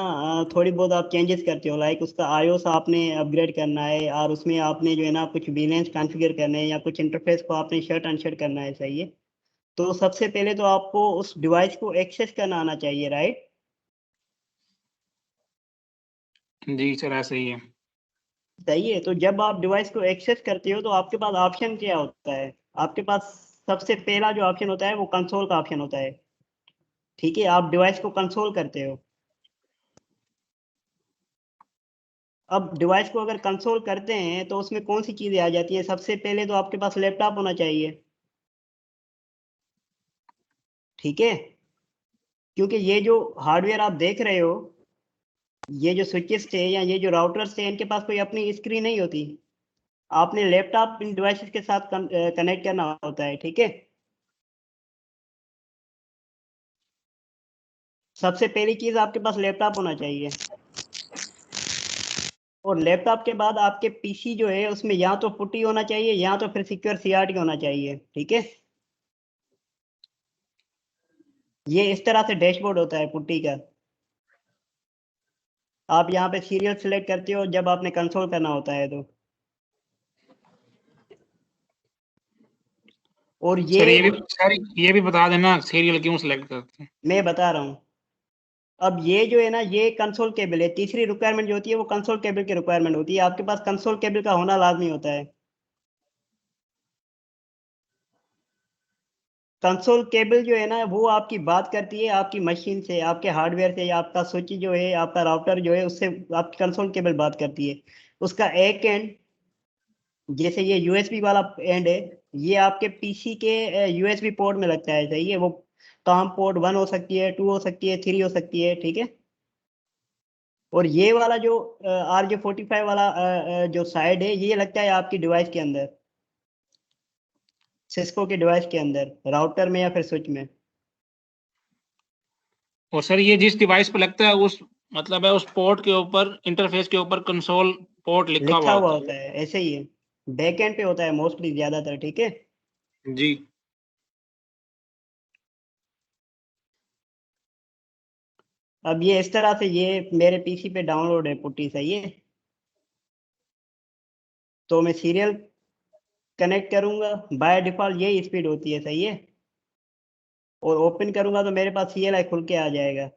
A: थोड़ी बहुत आप चेंजेस करते हो, लाइक उसका आईओस आपने अपग्रेड करना है, और उसमें आपने जो है ना कुछ वीलेंस कॉन्फ़िगर करने हैं, या कुछ इंटरफेस को आपने शट अनशट करना है, सही है। तो सबसे पहले तो आपको उस डिवाइस को एक्सेस करना आना चाहिए, राइट?
B: जी सर ऐसे ही है।
A: सही है। तो जब आप डिवाइस को एक्सेस करते हो तो आपके पास ऑप्शन क्या होता है? आपके पास सबसे पहला जो ऑप्शन होता है वो कंसोल का ऑप्शन होता है, ठीक है। आप डिवाइस को कंसोल करते हो। अब डिवाइस को अगर कंसोल करते हैं तो उसमें कौन सी चीज़ें आ जाती है? सबसे पहले तो आपके पास लैपटॉप होना चाहिए, ठीक है। क्योंकि ये जो हार्डवेयर आप देख रहे हो, ये जो स्विचेस थे या ये जो राउटर्स थे, इनके पास कोई अपनी स्क्रीन नहीं होती। आपने लैपटॉप इन डिवाइसेस के साथ कनेक्ट करना होता है, ठीक है। सबसे पहली चीज़ आपके पास लैपटॉप होना चाहिए, और लैपटॉप के बाद आपके पीसी जो है उसमें या तो पुट्टी होना चाहिए या तो फिर सिक्योर सीआरटी होना चाहिए, ठीक है। ये इस तरह से डैशबोर्ड होता है पुट्टी का। आप यहाँ पे सीरियल सेलेक्ट करते हो जब आपने कंसोल करना होता है तो। और
B: ये भी बता देना सीरियल क्यों सिलेक्ट करते हैं।
A: मैं बता रहा हूँ। अब ये जो है ना ये कंसोल केबल है, तीसरी रिक्वायरमेंट जो होती है वो कंसोल केबल की रिक्वायरमेंट होती है, आपके पास कंसोल केबल का होना लाजमी होता है। कंसोल केबल जो है ना वो आपकी बात करती है आपकी मशीन से, आपके हार्डवेयर से, या आपका स्विच जो है, आपका राउटर जो है, उससे आपकी कंसोल केबल बात करती है। उसका एक एंड, जैसे ये यूएसबी वाला एंड है, ये आपके पीसी के यूएसबी पोर्ट में लगता है, सही है। वो काम पोर्ट 1 हो सकती है, 2 हो सकती है, 3 हो सकती है, ठीक है। और ये वाला जो RJ45 वाला जो साइड है, ये लगता है आपकी डिवाइस के अंदर, सिस्को के डिवाइस के अंदर, राउटर में या फिर स्विच में।
B: और सर ये जिस डिवाइस पे लगता है उस मतलब है उस पोर्ट के ऊपर इंटरफेस के ऊपर कंसोल पोर्ट लिखा
A: लिखा
B: हुआ
A: हुआ
B: होता
A: होता है, ऐसे ही है। बैक एंड पे होता है मोस्टली, ज्यादातर, ठीक है।
B: है। जी
A: अब ये इस तरह से ये मेरे पीसी पे डाउनलोड है पुट्टी, सही है। तो मैं सीरियल कनेक्ट करूंगा, बाय डिफॉल्ट यही स्पीड होती है, सही है। और ओपन करूंगा तो मेरे पास CLI खुल के आ जाएगा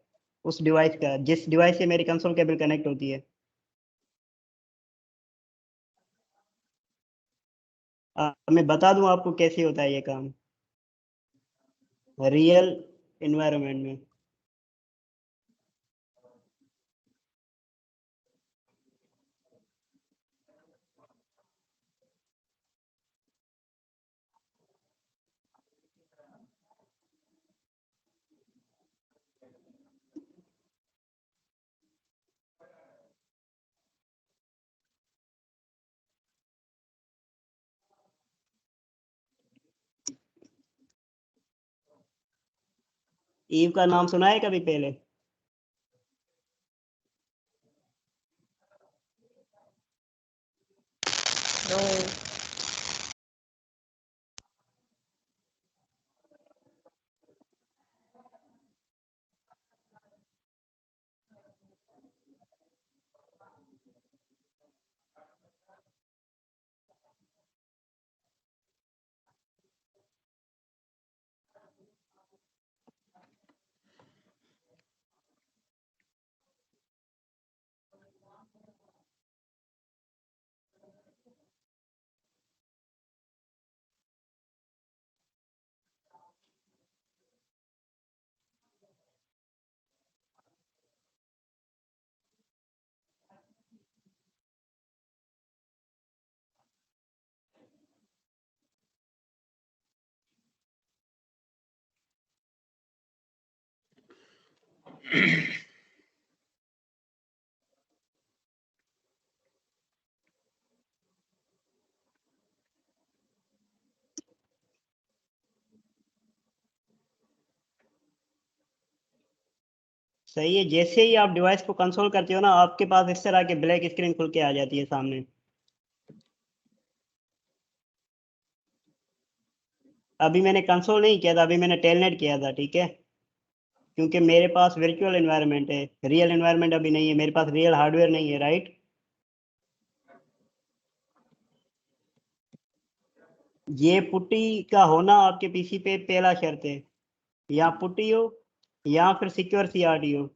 A: उस डिवाइस का, जिस डिवाइस से मेरी कंसोल केबल कनेक्ट होती है। मैं बता दूं आपको कैसे होता है ये काम रियल इन्वायरमेंट में। ईव का नाम सुना है कभी पहले?
F: नो।
A: सही है, जैसे ही आप डिवाइस को कंसोल करते हो ना, आपके पास इस तरह के ब्लैक स्क्रीन खुल के आ जाती है सामने। अभी मैंने कंसोल नहीं किया था, अभी मैंने टेलनेट किया था, ठीक है, क्योंकि मेरे पास वर्चुअल एनवायरनमेंट है, रियल एनवायरनमेंट अभी नहीं है, मेरे पास रियल हार्डवेयर नहीं है, राइट। ये पुट्टी का होना आपके पीसी पे पहला शर्त है, या पुट्टी हो या फिर सिक्योर सीआरटी हो।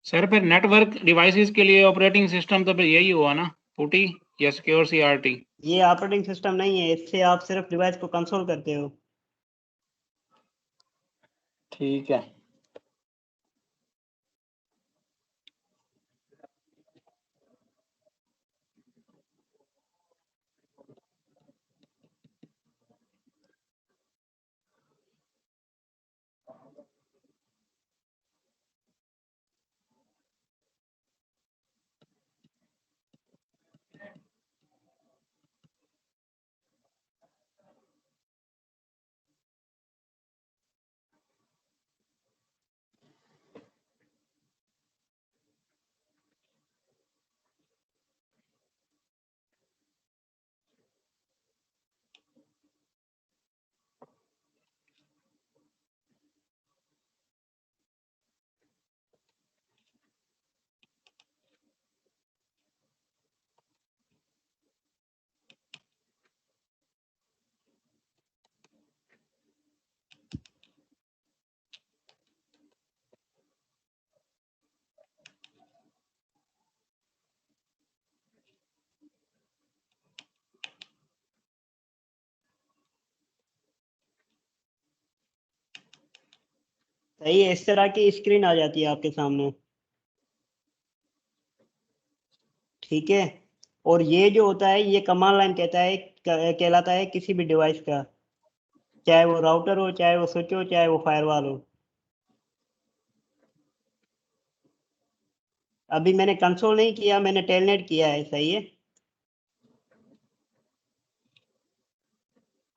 B: सर फिर नेटवर्क डिवाइसेस के लिए ऑपरेटिंग सिस्टम तो फिर यही हुआ ना, पुटी या सिक्योर सीआरटी।
A: ये ऑपरेटिंग सिस्टम नहीं है, इससे आप सिर्फ डिवाइस को कंसोल करते हो।
B: ठीक है।
A: सही है, इस तरह की स्क्रीन आ जाती है आपके सामने, ठीक है। और ये जो होता है, ये कमांड लाइन कहता है, कहलाता है किसी भी डिवाइस का, चाहे वो राउटर हो, चाहे वो स्विच हो, चाहे वो फायरवॉल हो। अभी मैंने कंसोल नहीं किया, मैंने टेलनेट किया है, सही है।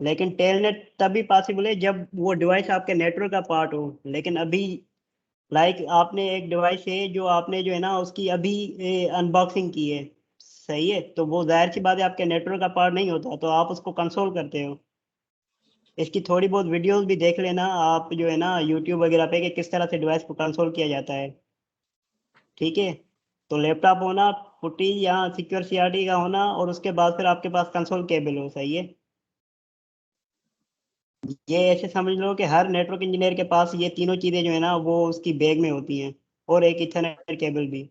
A: लेकिन टेलनेट तभी पॉसिबल है जब वो डिवाइस आपके नेटवर्क का पार्ट हो। लेकिन अभी लाइक आपने एक डिवाइस है जो आपने जो है ना उसकी अभी अनबॉक्सिंग की है, सही है, तो वो जाहिर सी बात है आपके नेटवर्क का पार्ट नहीं होता, तो आप उसको कंसोल करते हो। इसकी थोड़ी बहुत वीडियोस भी देख लेना आप जो है ना यूट्यूब वगैरह पे, कि किस तरह से डिवाइस को कंसोल किया जाता है, ठीक है। तो लैपटॉप होना, पुट्टी या सिक्योर सीआरटी का होना, और उसके बाद फिर आपके पास कंसोल केबल हो, सही है। ये ऐसे समझ लो कि हर नेटवर्क इंजीनियर के पास ये तीनों चीज़ें जो है ना वो उसकी बैग में होती हैं, और एक इथरनेट केबल भी।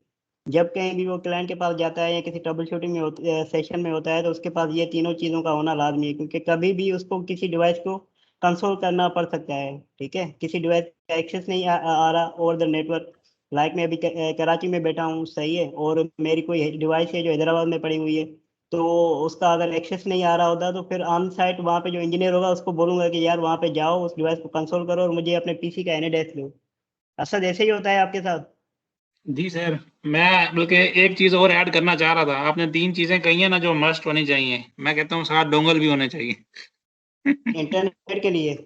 A: जब कहीं भी वो क्लाइंट के पास जाता है या किसी ट्रबल शूटिंग में सेशन में होता है, तो उसके पास ये तीनों चीज़ों का होना लाजमी है, क्योंकि कभी भी उसको किसी डिवाइस को कंसोल करना पड़ सकता है, ठीक है। किसी डिवाइस का एक्सेस नहीं आ रहा ओवर द नेटवर्क, लाइक मैं अभी कराची में बैठा हूँ, सही है, और मेरी कोई डिवाइस है जो हैदराबाद में पड़ी हुई है, तो उसका अगर एक्सेस नहीं आ रहा होता, तो फिर ऑन साइट वहाँ पे जो इंजीनियर होगा उसको बोलूंगा कि यार वहाँ पे जाओ, उस डिवाइस को कंसोल करो और मुझे अपने पीसी का एनएडएस दो। ऐसा जैसे ही होता है आपके साथ।
B: जी सर, मैं बल्कि एक चीज और ऐड करना चाह रहा था। आपने 3 चीजें कही है ना जो मस्ट होनी चाहिए, मैं कहता हूँ साथ डोंगल भी होने चाहिए।
A: इंटरनेट के लिए।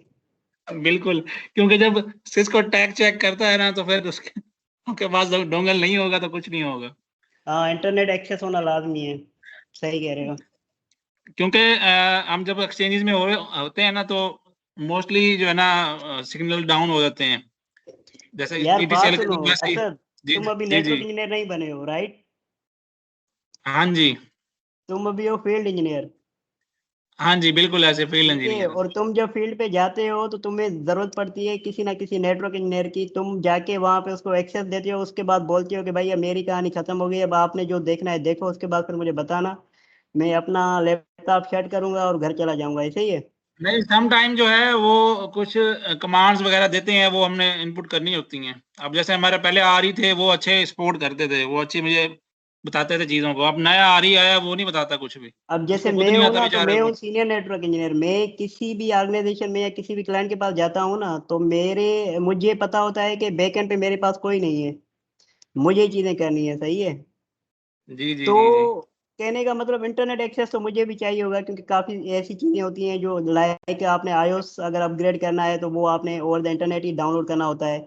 B: बिल्कुल, क्योंकि जब सिस्को टैग चेक करता है ना, तो फिर उसके पास डोंगल नहीं होगा तो कुछ नहीं होगा।
A: हाँ, इंटरनेट एक्सेस होना लाजमी है, सही कह रहे हो।
B: क्योंकि हम जब एक्सचेंजेस में होते हैं ना, तो मोस्टली जो है ना सिग्नल डाउन हो जाते हैं, जैसे
A: यार बात
B: टीटीसीएल के
A: सुनो
B: तो वैसे ही।
A: असद,
B: जी
A: तुम अभी
B: जी जी।
A: नेटवर्क इंजीनियर नहीं बने हो, राइट।
B: हाँ जी।
A: तुम अभी हो फील्ड इंजीनियर,
B: हाँ जी, बिल्कुल ऐसे फील्ड
A: ठीक है।
B: इंजीनियर।
A: और तुम जब फील्ड पे जाते हो तो तुम्हें जरूरत पड़ती है किसी ना किसी नेटवर्क इंजीनियर की, तुम जाके वहां पे उसको एक्सेस देते हो, उसके बाद बोलते हो कि भाई अब मेरी कहानी खत्म हो गई, अब आपने जो देखना है देखो, उसके बाद फिर मुझे बताना, मैं अपना लैपटॉप सेट करूंगा और घर चला जाऊंगा, ऐसे ही है।
B: नहीं, सम टाइम जो है वो कुछ कमांड्स वगैरह देते हैं, वो हमने इनपुट करनी होती हैं। अब जैसे हमारे पहले आरई थे, वो अच्छे सपोर्ट करते थे, वो अच्छी मुझे बताते थे चीजों को। अब नया आरई आया, वो नहीं बताता कुछ भी।
A: अब जैसे
B: उसको खुद
A: मैं
B: नहीं
A: हूँ
B: आता
A: ना, तो
B: बेचारे
A: मैं
B: को।
A: हूँ सीनियर नेटवर्क इंजीनियर। मैं किसी भी ऑर्गेनाइजेशन में या किसी भी क्लाइंट के पास जाता हूँ ना, तो मुझे पता होता है कि बैकएंड पे मेरे पास कोई नहीं है, मुझे चीजें करनी है। सही है।
B: जी, जी, जी, जी।
A: तो कहने का मतलब इंटरनेट एक्सेस तो मुझे भी चाहिए होगा, क्योंकि काफी ऐसी चीजें होती हैं जो लाइक आपने आईओएस अगर अपग्रेड करना है तो वो आपने over the internet he download करना होता है,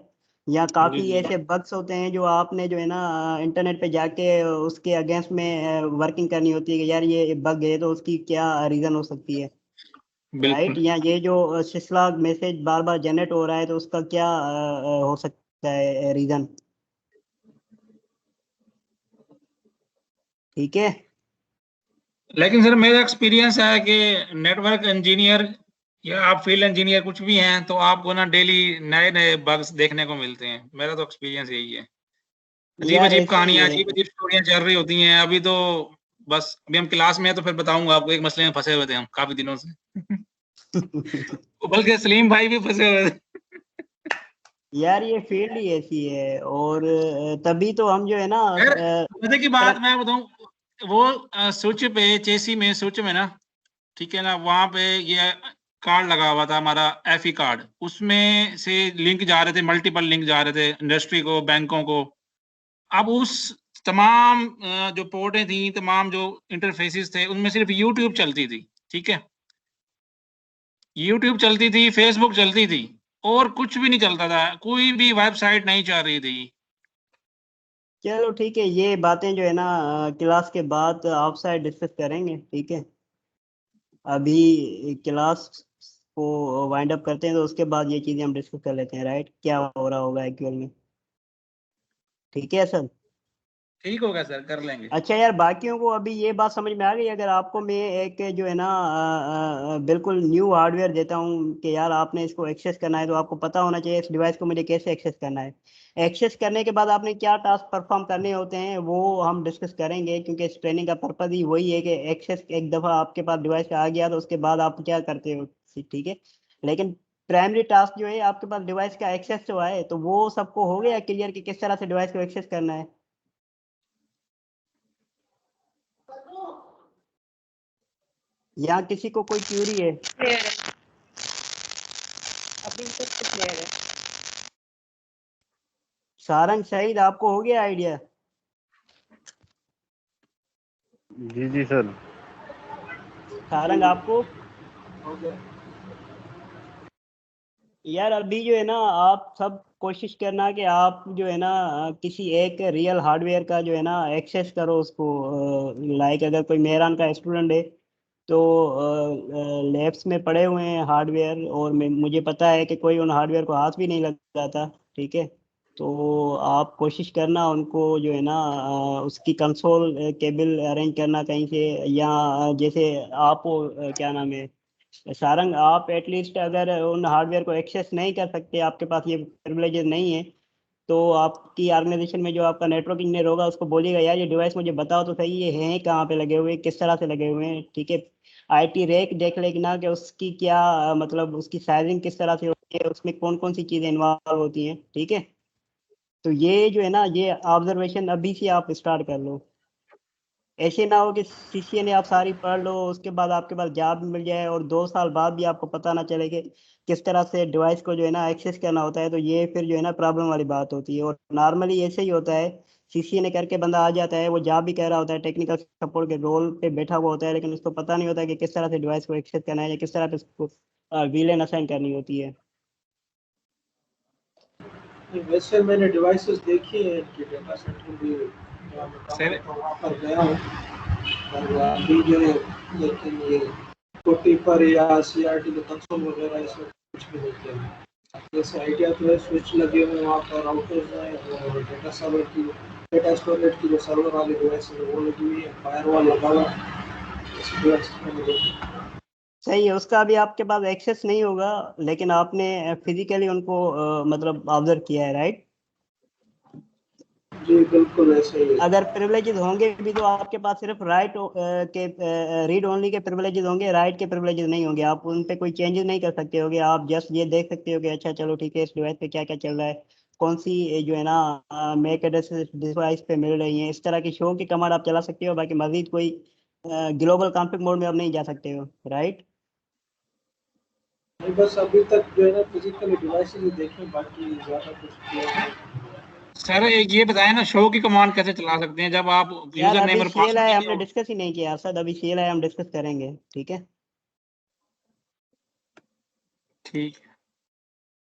A: या
B: जी,
A: काफी
B: जी।
A: ऐसे बग्स होते हैं जो आपने जो है ना इंटरनेट पे जाके उसके अगेंस्ट में वर्किंग करनी होती है कि यार ये बग है तो उसकी क्या रीजन हो सकती है, राइट।
B: बिल्कुल।
A: या ये जो सिस्ला मैसेज बार बार जनरेट हो रहा है तो उसका क्या हो सकता है रीजन। ठीक है।
B: लेकिन सर मेरा एक्सपीरियंस है कि नेटवर्क इंजीनियर या आप फील्ड इंजीनियर कुछ भी हैं, तो आपको ना डेली नए-नए बग्स देखने को मिलते हैं। मेरा तो एक्सपीरियंस यही है।
A: यार
B: अजीब-अजीब
A: ऐसे ही
B: कहानियाँ,
A: है।
B: अजीब-अजीब स्टोरियाँ चल रही होती हैं। अभी तो बस अभी हम क्लास में हैं, तो फिर बताऊँगा आपको, एक मसले में फँसे हुए थे हम काफ़ी दिनों से। बल्कि सलीम भाई भी फँसे हुए थे।
A: यार ये फील्ड ही ऐसी है, और तभी तो हम जो है ना
B: खैर, मज़े की बात मैं बताऊँ, वो स्विच पे, चेसी में, स्विच में ना, ठीक है ना, वहाँ पे ये कार्ड लगा हुआ था हमारा, एफई कार्ड। उसमें से लिंक जा रहे थे, मल्टीपल लिंक जा रहे थे इंडस्ट्री को, बैंकों को। अब उस तमाम जो पोर्टें थी, तमाम जो इंटरफेसेस थे, उनमें सिर्फ यूट्यूब चलती थी, ठीक है? यूट्यूब चलती थी, फेसबुक चलती थी, और कुछ भी नहीं चलता था, कोई भी वेबसाइट नहीं चल रही थी।
A: चलो ठीक है, ये बातें जो है ना क्लास के बाद आप साइड डिस्कस करेंगे। ठीक है, अभी क्लास को वाइंड अप करते हैं, तो उसके बाद ये चीजें हम डिस्कस कर लेते हैं, राइट, क्या हो रहा होगा एक्चुअल में। ठीक है सर।
B: ठीक होगा सर, कर लेंगे।
A: अच्छा यार, बाकियों को अभी ये बात समझ में आ गई? अगर आपको मैं एक जो है ना बिल्कुल न्यू हार्डवेयर देता हूँ कि यार आपने इसको एक्सेस करना है, तो आपको पता होना चाहिए इस डिवाइस को मुझे कैसे एक्सेस करना है। एक्सेस करने के बाद आपने क्या टास्क परफॉर्म करने होते हैं वो हम डिस्कस करेंगे, क्योंकि इस ट्रेनिंग का पर्पज ही वही है कि एक्सेस एक दफ़ा आपके पास डिवाइस आ गया तो उसके बाद आप क्या करते हो। ठीक है। लेकिन प्राइमरी टास्क जो है, आपके पास डिवाइस का एक्सेस जो है, तो वो सबको हो गया क्लियर कि किस तरह से डिवाइस को एक्सेस करना है। या किसी को कोई क्यूरी है?
F: क्लियर है, अभी तक तो क्लियर है।
A: सारंग शहीद, आपको हो गया आइडिया?
C: जी जी सर।
A: सारंग आपको?
D: हो गया।
A: यार अभी जो है ना आप सब कोशिश करना कि आप जो है ना किसी एक रियल हार्डवेयर का जो है ना एक्सेस करो उसको। लाइक अगर कोई मेहरान का स्टूडेंट है तो लैब्स में पड़े हुए हैं हार्डवेयर, और मुझे पता है कि कोई उन हार्डवेयर को हाथ भी नहीं लगाता। ठीक है। तो आप कोशिश करना उनको जो है ना उसकी कंसोल केबल अरेंज करना कहीं से, या जैसे आप क्या नाम है सारंग, आप एटलीस्ट अगर उन हार्डवेयर को एक्सेस नहीं कर सकते, आपके पास ये प्रिविलेजेस नहीं है, तो आपकी ऑर्गेनाइजेशन में जो आपका नेटवर्क इंजीनियर होगा उसको बोलिएगा यार ये डिवाइस मुझे बताओ तो सही, ये हैं कहाँ पे लगे हुए, किस तरह से लगे हुए हैं। ठीक है। आईटी रैक देख लेना कि उसकी क्या मतलब उसकी साइजिंग किस तरह से होती है, उसमें कौन कौन सी चीज़ें इन्वॉल्व होती हैं। ठीक है। तो ये जो है ना ये ऑब्जर्वेशन अभी से आप स्टार्ट कर लो। ऐसे ना हो कि सीसीए ने आप सारी पढ़ लो, उसके बाद आपके पास जॉब मिल जाए और 2 साल बाद भी आपको पता ना चले कि किस तरह से डिवाइस को जो है ना एक्सेस करना होता है, तो ये फिर जो है ना प्रॉब्लम वाली बात होती है। और नॉर्मली ऐसे ही होता है, सीसीए ने करके बंदा आ जाता है, वो जॉब भी कह रहा होता है, टेक्निकल सपोर्ट के रोल पे बैठा हुआ होता है, लेकिन उसको पता नहीं होता कि किस तरह से डिवाइस को एक्सेस करना है या किस तरह से उसको वीलन असाइन करनी होती है।
D: वैसे मैंने डिवाइसेस देखी हैं इनकी, डेटा सेंटर भी जहाँ मैं काम
B: सर,
D: करता हूँ वहाँ पर गया हूँ, और अभी जो है, लेकिन ये कोटी पर या सीआरटी के कंसोल वगैरह इसमें कुछ भी नहीं किया। जैसे आइडिया तो है, स्विच लगे हुए हैं वहाँ पर, राउटर्स हैं, और डेटा सर्वर की, डेटा स्टोरेज की जो सर्वर वाली डिवाइस है वो लगी हुई है, फायरवॉल लगा हुआ है। ऐसी डिवाइस मैंने देखी।
A: सही है, उसका अभी आपके पास एक्सेस नहीं होगा, लेकिन आपने फिजिकली उनको मतलब ऑब्जर्व किया है, राइट।
D: जी बिल्कुल ऐसे ही है।
A: अगर प्रिविलेजेस होंगे भी तो आपके पास सिर्फ राइट के रीड ओनली के प्रिविलेजेस होंगे, राइट के प्रिविलेजेस नहीं होंगे। आप उन पे कोई चेंजेस नहीं कर सकते होगे। आप जस्ट ये देख सकते हो कि अच्छा चलो ठीक है इस डिवाइस पे क्या क्या चल रहा है, कौन सी जो है ना मैक एड्रेस डिवाइस पे मिल रही है, इस तरह की शो की कमांड आप चला सकते हो। बाकी मजीद कोई ग्लोबल कॉन्फ़िग मोड में आप नहीं जा सकते हो, राइट।
D: नहीं, बस अभी तक जो है ना फिजिकली डिवाइसेस ही देखे, बाकी ज्यादा कुछ किया नहीं।
B: सर एक ये बताएं ना, शो की कमांड कैसे चला सकते हैं जब आप
A: यार
B: यूजर नेम
A: अभी
B: और
A: CLI
B: पासवर्ड
A: हमने डिस्कस ही नहीं किया सर, अभी CLI हम डिस्कस करेंगे, ठीक है।
B: ठीक है।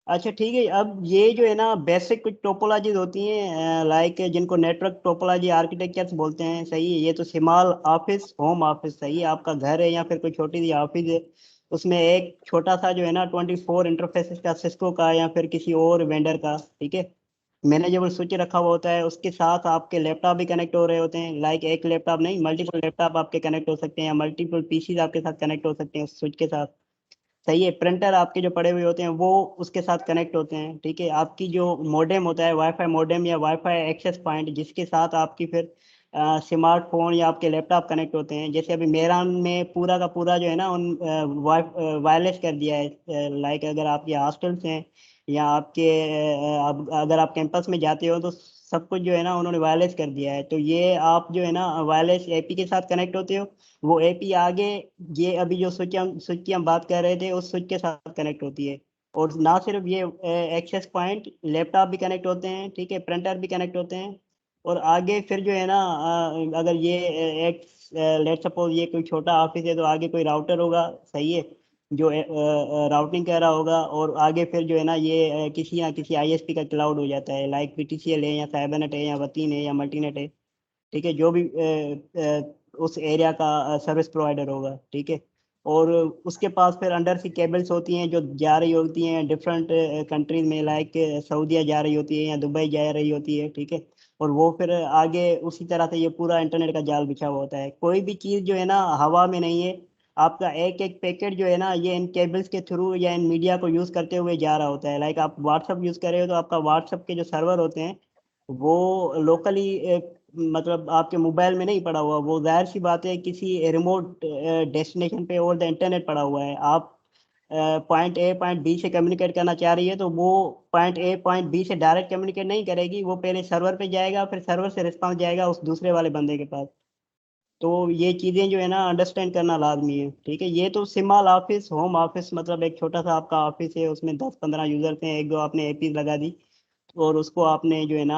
A: अच्छा ठीक है। अब ये जो है ना बेसिक कुछ टोपोलॉजीज होती हैं लाइक जिनको नेटवर्क टोपोलॉजी आर्किटेक्चर्स बोलते हैं, सही है। ये तो स्मॉल ऑफिस, होम ऑफिस, सही है। आपका घर है या फिर कोई छोटी सी ऑफिस है, उसमें एक छोटा सा जो है ना 24 इंटरफेसेस का, सिस्को का या फिर किसी और वेंडर का, ठीक है, मैनेजेबल स्विच रखा हुआ होता है। उसके साथ आपके लैपटॉप भी कनेक्ट हो रहे होते हैं, लाइक एक लैपटॉप नहीं, मल्टीपल लैपटॉप आपके कनेक्ट हो सकते हैं, या मल्टीपल पीसीज आपके साथ कनेक्ट हो सकते हैं उस स्विच के साथ, सही है। प्रिंटर आपके जो पड़े हुए होते हैं वो उसके साथ कनेक्ट होते हैं, ठीक है। आपकी जो मॉडेम होता है, वाईफाई मॉडेम या वाईफाई एक्सेस पॉइंट, जिसके साथ आपकी फिर स्मार्टफोन या आपके लैपटॉप कनेक्ट होते हैं। जैसे अभी मेरान में पूरा का पूरा जो है ना उन वायरलेस कर दिया है। लाइक अगर आपके हॉस्टल्स हैं या आपके अगर आप कैंपस में जाते हो तो सब कुछ जो है ना उन्होंने वायरलेस कर दिया है। तो ये आप जो है ना वायरलेस एपी के साथ कनेक्ट होते हो, वो एपी आगे ये अभी जो स्विच की हम बात कर रहे थे उस स्विच के साथ कनेक्ट होती है। और ना सिर्फ ये एक्सेस पॉइंट, लैपटॉप भी कनेक्ट होते हैं, ठीक है, प्रिंटर भी कनेक्ट होते हैं। और आगे फिर जो है ना अगर ये एक लेट सपोज ये कोई छोटा ऑफिस है तो आगे कोई राउटर होगा, सही है, जो राउटिंग कर रहा होगा। और आगे फिर जो है ना ये किसी ना किसी आईएसपी का क्लाउड हो जाता है, लाइक पीटीसीएल है या साइबरनेट है या वतीन है या मल्टीनेट है, ठीक है, जो भी उस एरिया का सर्विस प्रोवाइडर होगा, ठीक है। और उसके पास फिर अंडर सी केबल्स होती हैं जो जा रही होती हैं डिफरेंट कंट्रीज में, लाइक सऊदीया जा रही होती है या दुबई जा रही होती है, ठीक है। और वो फिर आगे उसी तरह से ये पूरा इंटरनेट का जाल बिछा हुआ होता है। कोई भी चीज़ जो है ना हवा में नहीं है, आपका एक एक पैकेट जो है ना ये इन केबल्स के थ्रू या इन मीडिया को यूज़ करते हुए जा रहा होता है। लाइक आप व्हाट्सअप यूज़ कर रहे हो तो आपका व्हाट्सअप के जो सर्वर होते हैं वो लोकली मतलब आपके मोबाइल में नहीं पड़ा हुआ, वो जाहिर सी बात है किसी रिमोट डेस्टिनेशन पे ओवर द इंटरनेट पड़ा हुआ है। आप पॉइंट ए पॉइंट बी से कम्युनिकेट करना चाह रही है तो वो पॉइंट ए पॉइंट बी से डायरेक्ट कम्युनिकेट नहीं करेगी, वो पहले सर्वर पे जाएगा, फिर सर्वर से रिस्पांस जाएगा उस दूसरे वाले बंदे के पास। तो ये चीज़ें जो है ना अंडरस्टैंड करना लाजमी है, ठीक है। ये तो स्मॉल ऑफिस, होम ऑफिस, मतलब एक छोटा सा आपका ऑफिस है, उसमें 10-15 यूजर्स हैं, एक दो आपने एपी लगा दी और उसको आपने जो है ना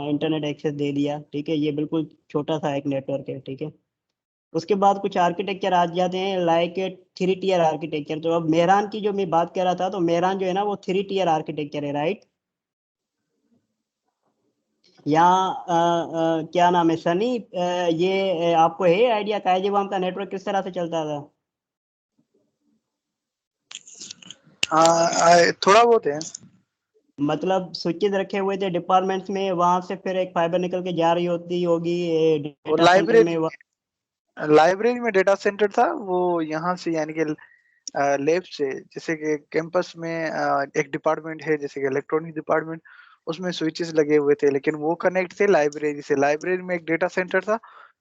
A: इंटरनेट एक्सेस दे दिया, ठीक है। ये बिल्कुल छोटा सा एक नेटवर्क है, ठीक है। उसके बाद कुछ आर्किटेक्चर आ जाते हैं लाइक 3 टियर आर्किटेक्चर। तो अब मेहरान की जो मैं बात कर रहा था, तो मेहरान जो है ना वो 3 टियर आर्किटेक्चर है, राइट। यहाँ क्या नाम है सनी, ये आपको है आइडिया कायजेबाम का नेटवर्क किस तरह से चलता था?
E: हाँ थोड़ा बहुत है।
A: मतलब स्विचेस रखे हुए थे डिपार्टमेंट्स में, वहां से फिर एक फाइबर निकल के जा रही होती होगी
E: और
A: डेटा सेंटर में।
E: लाइब्रेरी में डेटा सेंटर था वो, यहाँ से यानी कि लैब से, जैसे कि कैंपस में एक डिपार्टमेंट है जैसे कि इलेक्ट्रॉनिक डिपार्टमेंट, उसमें स्विचेस लगे हुए थे, लेकिन वो कनेक्ट थे लाइब्रेरी से। लाइब्रेरी में एक डेटा सेंटर था,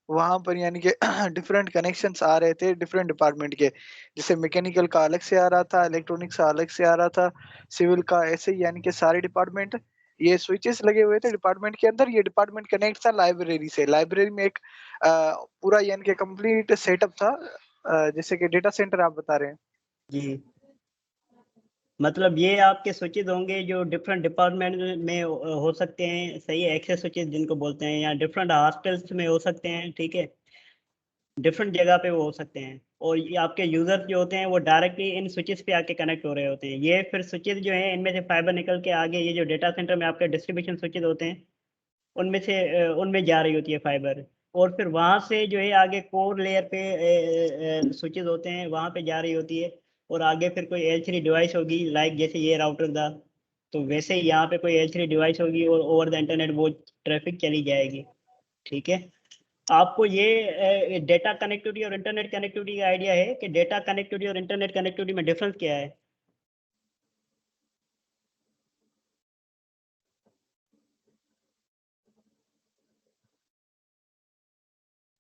E: वहां पर यानी कि डिफरेंट कनेक्शंस आ रहे थे डिफरेंट डिपार्टमेंट के, जैसे मैकेनिकल का अलग से आ रहा था, इलेक्ट्रॉनिक्स का अलग से आ रहा था, सिविल का, ऐसे ही यानी कि सारे डिपार्टमेंट ये स्विचेस लगे हुए थे डिपार्टमेंट के अंदर। ये डिपार्टमेंट कनेक्ट था लाइब्रेरी से। लाइब्रेरी में एक पूरा यानी कि कंप्लीट सेटअप था, जैसे कि डेटा सेंटर आप बता रहे हैं।
A: जी, मतलब ये आपके स्विचेस होंगे जो डिफरेंट डिपार्टमेंट में हो सकते हैं, सही है, एक्सेस स्विचेस जिनको बोलते हैं, या डिफरेंट हॉस्टल्स में हो सकते हैं, ठीक है, डिफरेंट जगह पे वो हो सकते हैं। और ये आपके यूजर्स जो होते हैं वो डायरेक्टली इन स्विचेस पे आके कनेक्ट हो रहे होते हैं। ये फिर स्विचेस जो हैं इनमें से फाइबर निकल के आगे ये जो डेटा सेंटर में आपके डिस्ट्रीब्यूशन स्विचेस होते हैं उनमें से उनमें जा रही होती है फाइबर। और फिर वहां से जो है आगे कोर लेयर पे स्विचेस होते हैं, वहां पे जा रही होती है। और आगे फिर कोई L3 डिवाइस होगी, लाइक जैसे ये राउटर था, तो वैसे ही यहाँ पे कोई L3 डिवाइस होगी और ओवर द इंटरनेट वो ट्रैफिक चली जाएगी, ठीक है। आपको ये डेटा कनेक्टिविटी और इंटरनेट कनेक्टिविटी का आइडिया है कि डेटा कनेक्टिविटी और इंटरनेट कनेक्टिविटी में डिफरेंस क्या है?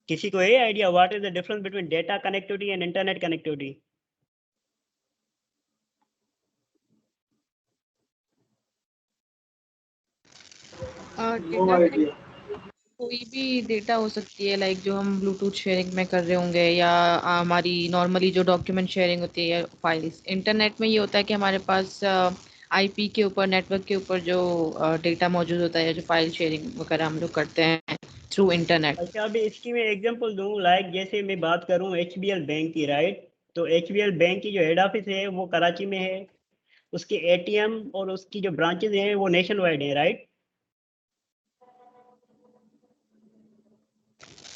A: किसी को है idea what is the difference between data connectivity and internet connectivity?
D: No
F: data
D: idea.
F: कोई भी डेटा हो सकती है, लाइक जो हम ब्लूटूथ शेयरिंग में कर रहे होंगे, या हमारी नॉर्मली जो डॉक्यूमेंट शेयरिंग होती है फाइल्स। इंटरनेट में ये होता है कि हमारे पास आईपी के ऊपर, नेटवर्क के ऊपर जो डेटा मौजूद होता है, जो फाइल शेयरिंग वगैरह हम लोग करते हैं थ्रू इंटरनेट।
A: अच्छा, अभी इसकी मैं एग्जांपल दूं, लाइक जैसे मैं बात करूं एचबीएल बैंक की, राइट? तो एचबीएल बैंक की जो हेड ऑफिस है वो कराची में है, उसके एटीएम और उसकी जो ब्रांचेज हैं वो नेशन वाइड है, राइट?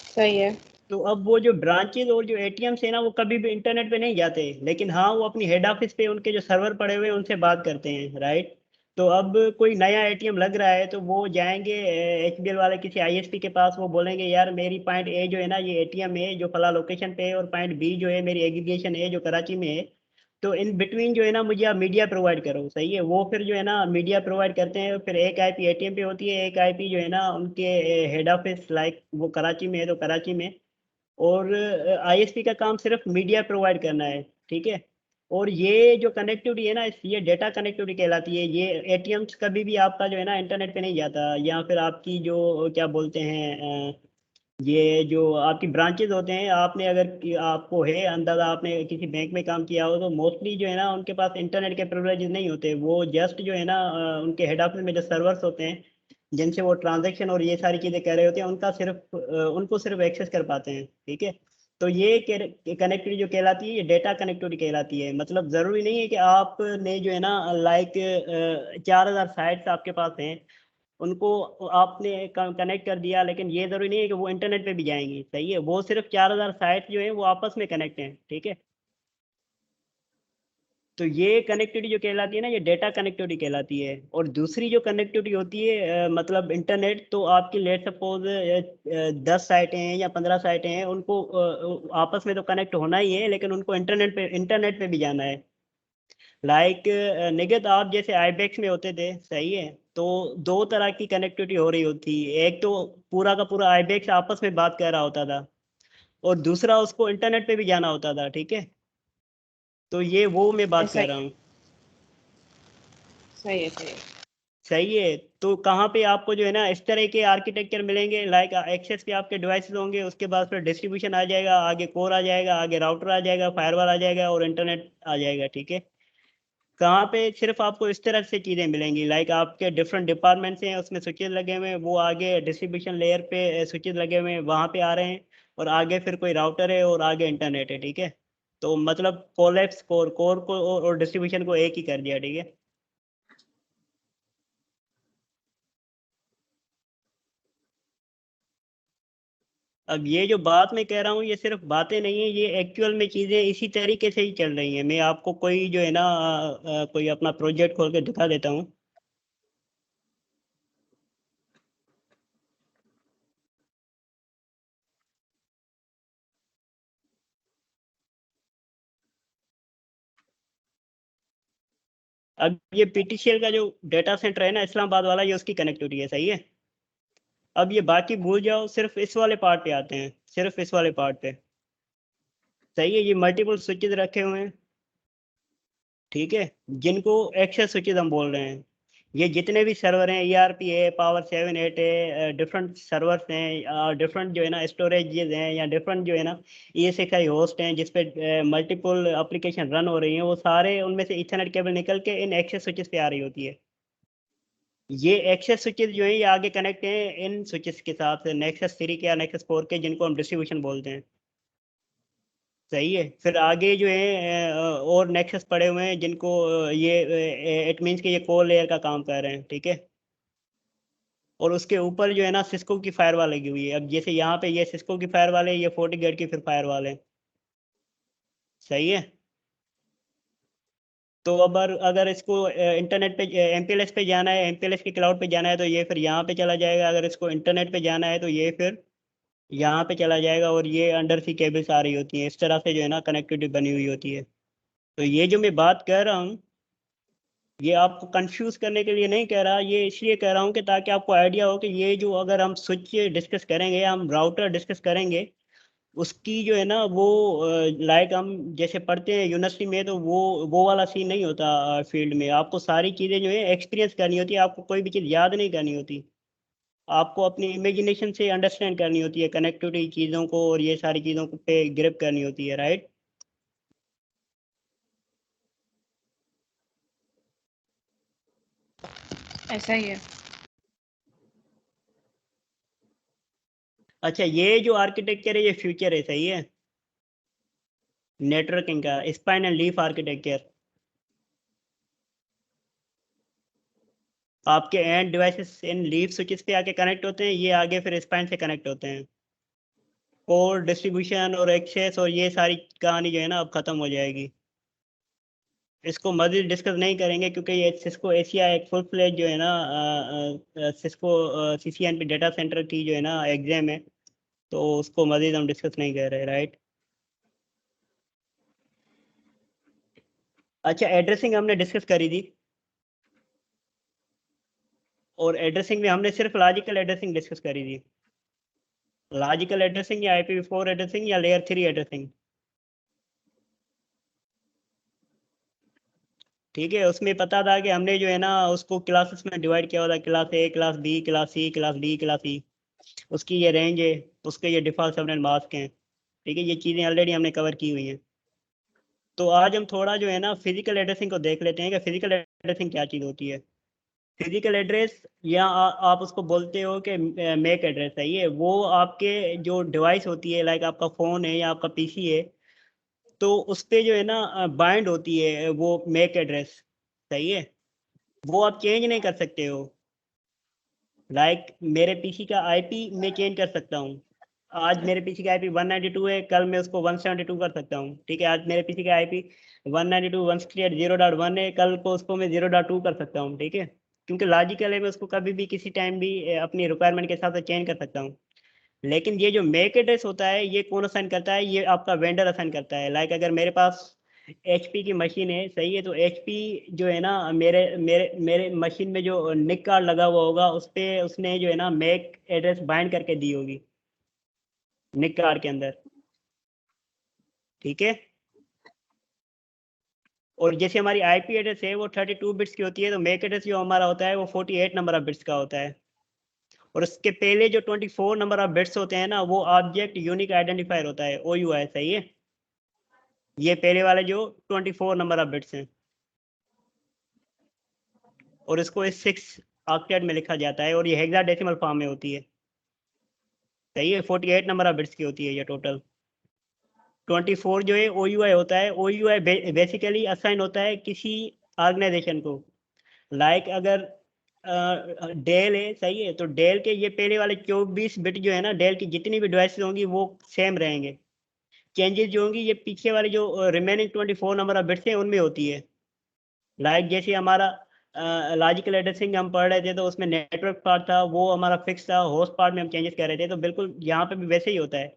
F: सही है।
A: तो अब वो जो ब्रांचेज और जो एटीएम्स है ना, वो कभी भी इंटरनेट पे नहीं जाते, लेकिन हाँ वो अपनी हेड ऑफिस पे उनके जो सर्वर पड़े हुए हैं उनसे बात करते हैं, राइट? तो अब कोई नया एटीएम लग रहा है तो वो जाएंगे एचबीएल वाले किसी आईएसपी के पास, वो बोलेंगे यार मेरी पॉइंट ए जो है ना ये एटीएम है जो फला लोकेशन पे है, और पॉइंट बी जो है मेरी एग्रीगेशन है जो कराची में है। तो इन बिटवीन जो है ना मुझे आप मीडिया प्रोवाइड करो, सही है? वो फिर जो है ना मीडिया प्रोवाइड करते हैं, फिर एक आईपी एटीएम पे होती है, एक आईपी जो है ना उनके हेड ऑफिस, लाइक वो कराची में है तो कराची में। और आईएसपी का काम सिर्फ मीडिया प्रोवाइड करना है, ठीक है? और ये जो कनेक्टिविटी है ना, ये डेटा कनेक्टिविटी कहलाती है। ये एटीएम्स कभी भी आपका जो है ना इंटरनेट पे नहीं जाता, या फिर आपकी जो क्या बोलते हैं ये जो आपकी ब्रांचेज होते हैं, आपने अगर आपको है अंदाजा, आपने किसी बैंक में काम किया हो, तो मोस्टली जो है ना उनके पास इंटरनेट के प्रिविलेजेस नहीं होते। वो जस्ट जो है ना उनके हेड ऑफिस में जो सर्वर्स होते हैं जिनसे वो ट्रांजैक्शन और ये सारी चीज़ें कर रहे होते हैं, उनका सिर्फ उनको सिर्फ एक्सेस कर पाते हैं, ठीक है? तो ये कनेक्टिविटी जो कहलाती है ये डेटा कनेक्टिविटी कहलाती है। मतलब ज़रूरी नहीं है कि आपने जो है ना लाइक 4000 साइट्स आपके पास हैं, उनको आपने कनेक्ट कर दिया, लेकिन ये ज़रूरी नहीं है कि वो इंटरनेट पे भी जाएंगी, सही है? वो सिर्फ 4000 साइट जो है वो आपस में कनेक्ट हैं, ठीक है? तो ये कनेक्टिविटी जो कहलाती है ना ये डेटा कनेक्टिविटी कहलाती है। और दूसरी जो कनेक्टिविटी होती है मतलब इंटरनेट, तो आपकी लेट सपोज 10 साइटें हैं या 15 साइटें हैं, उनको आपस में तो कनेक्ट होना ही है, लेकिन उनको इंटरनेट पे भी जाना है। लाइक निगत आप जैसे आईबेक्स में होते थे, सही है? तो दो तरह की कनेक्टिविटी हो रही होती है, एक तो पूरा का पूरा आईबेक्स आपस में बात कर रहा होता था, और दूसरा उसको इंटरनेट पे भी जाना होता था, ठीक है? तो ये वो मैं बात
F: ऐसा
A: कर
F: ही।
A: रहा हूँ।
F: सही है, सही है।
A: सही है। तो कहाँ पे आपको जो है ना इस तरह के आर्किटेक्चर मिलेंगे, लाइक एक्सेस पे आपके डिवाइसेस होंगे, उसके बाद फिर डिस्ट्रीब्यूशन आ जाएगा, आगे कोर आ जाएगा, आगे राउटर आ जाएगा, फायरवॉल आ जाएगा, और इंटरनेट आ जाएगा, ठीक है? कहाँ पे सिर्फ आपको इस तरह से चीज़ें मिलेंगी, लाइक आपके डिफरेंट डिपार्टमेंट्स हैं उसमें स्विचेस लगे हुए हैं, वो आगे डिस्ट्रीब्यूशन लेयर पे स्विचेस लगे हुए हैं वहाँ पे आ रहे हैं, और आगे फिर कोई राउटर है, और आगे इंटरनेट है, ठीक है? तो मतलब कोलैप्स कोर कोर को और डिस्ट्रीब्यूशन को एक ही कर दिया, ठीक है? अब ये जो बात मैं कह रहा हूँ ये सिर्फ बातें नहीं है, ये एक्चुअल में चीज़ें इसी तरीके से ही चल रही हैं। मैं आपको कोई जो है ना कोई अपना प्रोजेक्ट खोल के दिखा देता हूँ। अब ये पीटीसीएल का जो डेटा सेंटर है ना इस्लामाबाद वाला, ये उसकी कनेक्टिविटी है, सही है? अब ये बाकी भूल जाओ, सिर्फ इस वाले पार्ट पे आते हैं, सिर्फ इस वाले पार्ट पे, सही है? ये मल्टीपल स्विचेस रखे हुए हैं, ठीक है? जिनको एक्सेस स्विचेस हम बोल रहे हैं। ये जितने भी सर्वर हैं, ईआरपी है, पावर 7 8 है, डिफरेंट सर्वर्स हैं, डिफरेंट जो है ना स्टोरेजेस हैं, या डिफरेंट जो है ना ESXi होस्ट हैं जिसपे मल्टीपल एप्लीकेशन रन हो रही हैं, वो सारे उनमें से ईथरनेट केबल निकल के इन एक्सेस स्विचेस पे आ रही होती है। ये एक्सेस स्विचेस जो है ये आगे कनेक्ट हैं इन स्विचेस के साथ, नेक्सस 3 के या नेक्सस 4 के, जिनको हम डिस्ट्रीब्यूशन बोलते हैं, सही है? फिर आगे जो है और नेक्सस पड़े हुए हैं जिनको ये इट मीन्स कि ये कोर लेयर का काम कर रहे हैं, ठीक है? और उसके ऊपर जो है ना सिस्को की फायरवॉल लगी हुई है। अब जैसे यहाँ पे ये सिस्को की फायरवॉल है, ये FortiGate की फिर फायरवॉल है, सही है? तो अब अगर इसको इंटरनेट पे MPLS पे जाना है, MPLS के क्लाउड पे जाना है, तो ये फिर यहाँ पे चला जाएगा। अगर इसको इंटरनेट पे जाना है तो ये फिर यहाँ पे चला जाएगा, और ये अंडर सी केबल्स आ रही होती हैं, इस तरह से जो है ना कनेक्टिविटी बनी हुई होती है। तो ये जो मैं बात कर रहा हूँ ये आपको कंफ्यूज करने के लिए नहीं कह रहा, ये इसलिए कह रहा हूँ कि ताकि आपको आइडिया हो कि ये जो अगर हम स्विच डिस्कस करेंगे या हम राउटर डिस्कस करेंगे, उसकी जो है ना वो लाइक हम जैसे पढ़ते हैं यूनिवर्सिटी में, तो वो वाला सीन नहीं होता। फील्ड में आपको सारी चीज़ें जो है एक्सपीरियंस करनी होती है, आपको कोई भी चीज़ याद नहीं करनी होती, आपको अपनी इमेजिनेशन से अंडरस्टैंड करनी होती है, कनेक्टिविटी चीज़ों को और ये सारी चीज़ों को पे ग्रिप करनी होती है, राइट।
F: ऐसा ही है।
A: अच्छा, ये जो आर्किटेक्चर है ये फ्यूचर है, सही है। नेटवर्किंग का स्पाइन एंड लीफ आर्किटेक्चर, आपके end devices in leaf switches पे आके कनेक्ट होते हैं, ये आगे फिर स्पाइन से कनेक्ट होते हैं। और डिस्ट्रीब्यूशन और एक्सेस और ये सारी कहानी जो है ना अब खत्म हो जाएगी। इसको मज़ीद डिस्कस नहीं करेंगे क्योंकि ये सिस्को एशिया एक फुल फ्लेज जो है ना सिस्को सीसीएनपी डेटा सेंटर की जो है ना एग्जाम है, तो उसको मज़ीद हम डिस्कस नहीं कर रहे, राइट। अच्छा, एड्रेसिंग हमने डिस्कस करी थी, और एड्रेसिंग में हमने सिर्फ लॉजिकल एड्रेसिंग डिस्कस करी थी। लॉजिकल एड्रेसिंग या IPv4 एड्रेसिंग या लेयर 3 एड्रेसिंग, ठीक है। उसमें पता था कि हमने जो है ना उसको क्लासेस में डिवाइड किया हुआ था, class A, class B, class C, class D, class E। उसकी ये रेंज है, उसके ये डिफ़ॉल्ट सबनेट मास्क हैं, ठीक है। ये चीज़ें ऑलरेडी हमने कवर की हुई हैं। तो आज हम थोड़ा जो है ना फिजिकल एड्रेसिंग को देख लेते हैं कि फिजिकल एड्रेसिंग क्या चीज़ होती है। फिजिकल एड्रेस या आप उसको बोलते हो कि मैक एड्रेस है, ये वो आपके जो डिवाइस होती है, लाइक आपका फ़ोन है या आपका PC है, तो उस पे जो है ना बाइंड होती है वो मैक एड्रेस, सही है। वो आप चेंज नहीं कर सकते हो। लाइक मेरे पीसी का IP मैं चेंज कर सकता हूँ। आज मेरे पीसी का IP 192 है, कल मैं उसको 172 कर सकता हूँ, ठीक है। आज मेरे पीसी का IP 192.168.0.1 है, कल को उसको मैं 0.2 कर सकता हूँ, ठीक है। क्योंकि लॉजिकल है, मैं उसको कभी भी किसी टाइम भी अपनी रिक्वायरमेंट के हिसाब से चेंज कर सकता हूँ। लेकिन ये जो मेक एड्रेस होता है ये कौन असाइन करता है, ये आपका वेंडर असाइन करता है। लाइक अगर मेरे पास HP की मशीन है, सही है, तो HP जो है ना मेरे मेरे मेरे मशीन में जो निक कार्ड लगा हुआ होगा उस पे उसने जो है ना मैक एड्रेस बाइंड करके दी होगी निक कार्ड के अंदर, ठीक है। और जैसे हमारी IP एड्रेस है वो 32 बिट्स की होती है, तो मैक एड्रेस जो हमारा होता है वो 48 नंबर ऑफ बिट्स का होता है। और उसके पहले जो 24 नंबर ऑफ बिट्स होते हैं ना वो ऑब्जेक्ट यूनिक आइडेंटिफायर होता है, OUI, सही है। ये पहले वाले जो 24 नंबर ऑफ बिट्स हैं, और इसको इस 6 ऑक्टेट में लिखा जाता है, और ये हेक्साडेसिमल फॉर्म में होती है, सही है। 48 नंबर ऑफ बिट्स की होती है ये टोटल। 24 जो है OUI होता है। OUI बेसिकली असाइन होता है किसी ऑर्गेनाइजेशन को। लाइक अगर डेल है, सही है, तो डेल के ये पहले वाले 24 बिट जो है ना, डेल की जितनी भी डिवाइसेस होंगी वो सेम रहेंगे। चेंजेस जो होंगी ये पीछे वाले जो रिमेनिंग 24 नंबर ऑफ बिट्स हैं उनमें होती है। लाइक जैसे हमारा लॉजिकल एड्रेसिंग हम पढ़ रहे थे, तो उसमें नेटवर्क पार्ट था वो हमारा फिक्स था, होस्ट पार्ट में हम चेंजेस कर रहे थे, तो बिल्कुल यहाँ पे भी वैसे ही होता है।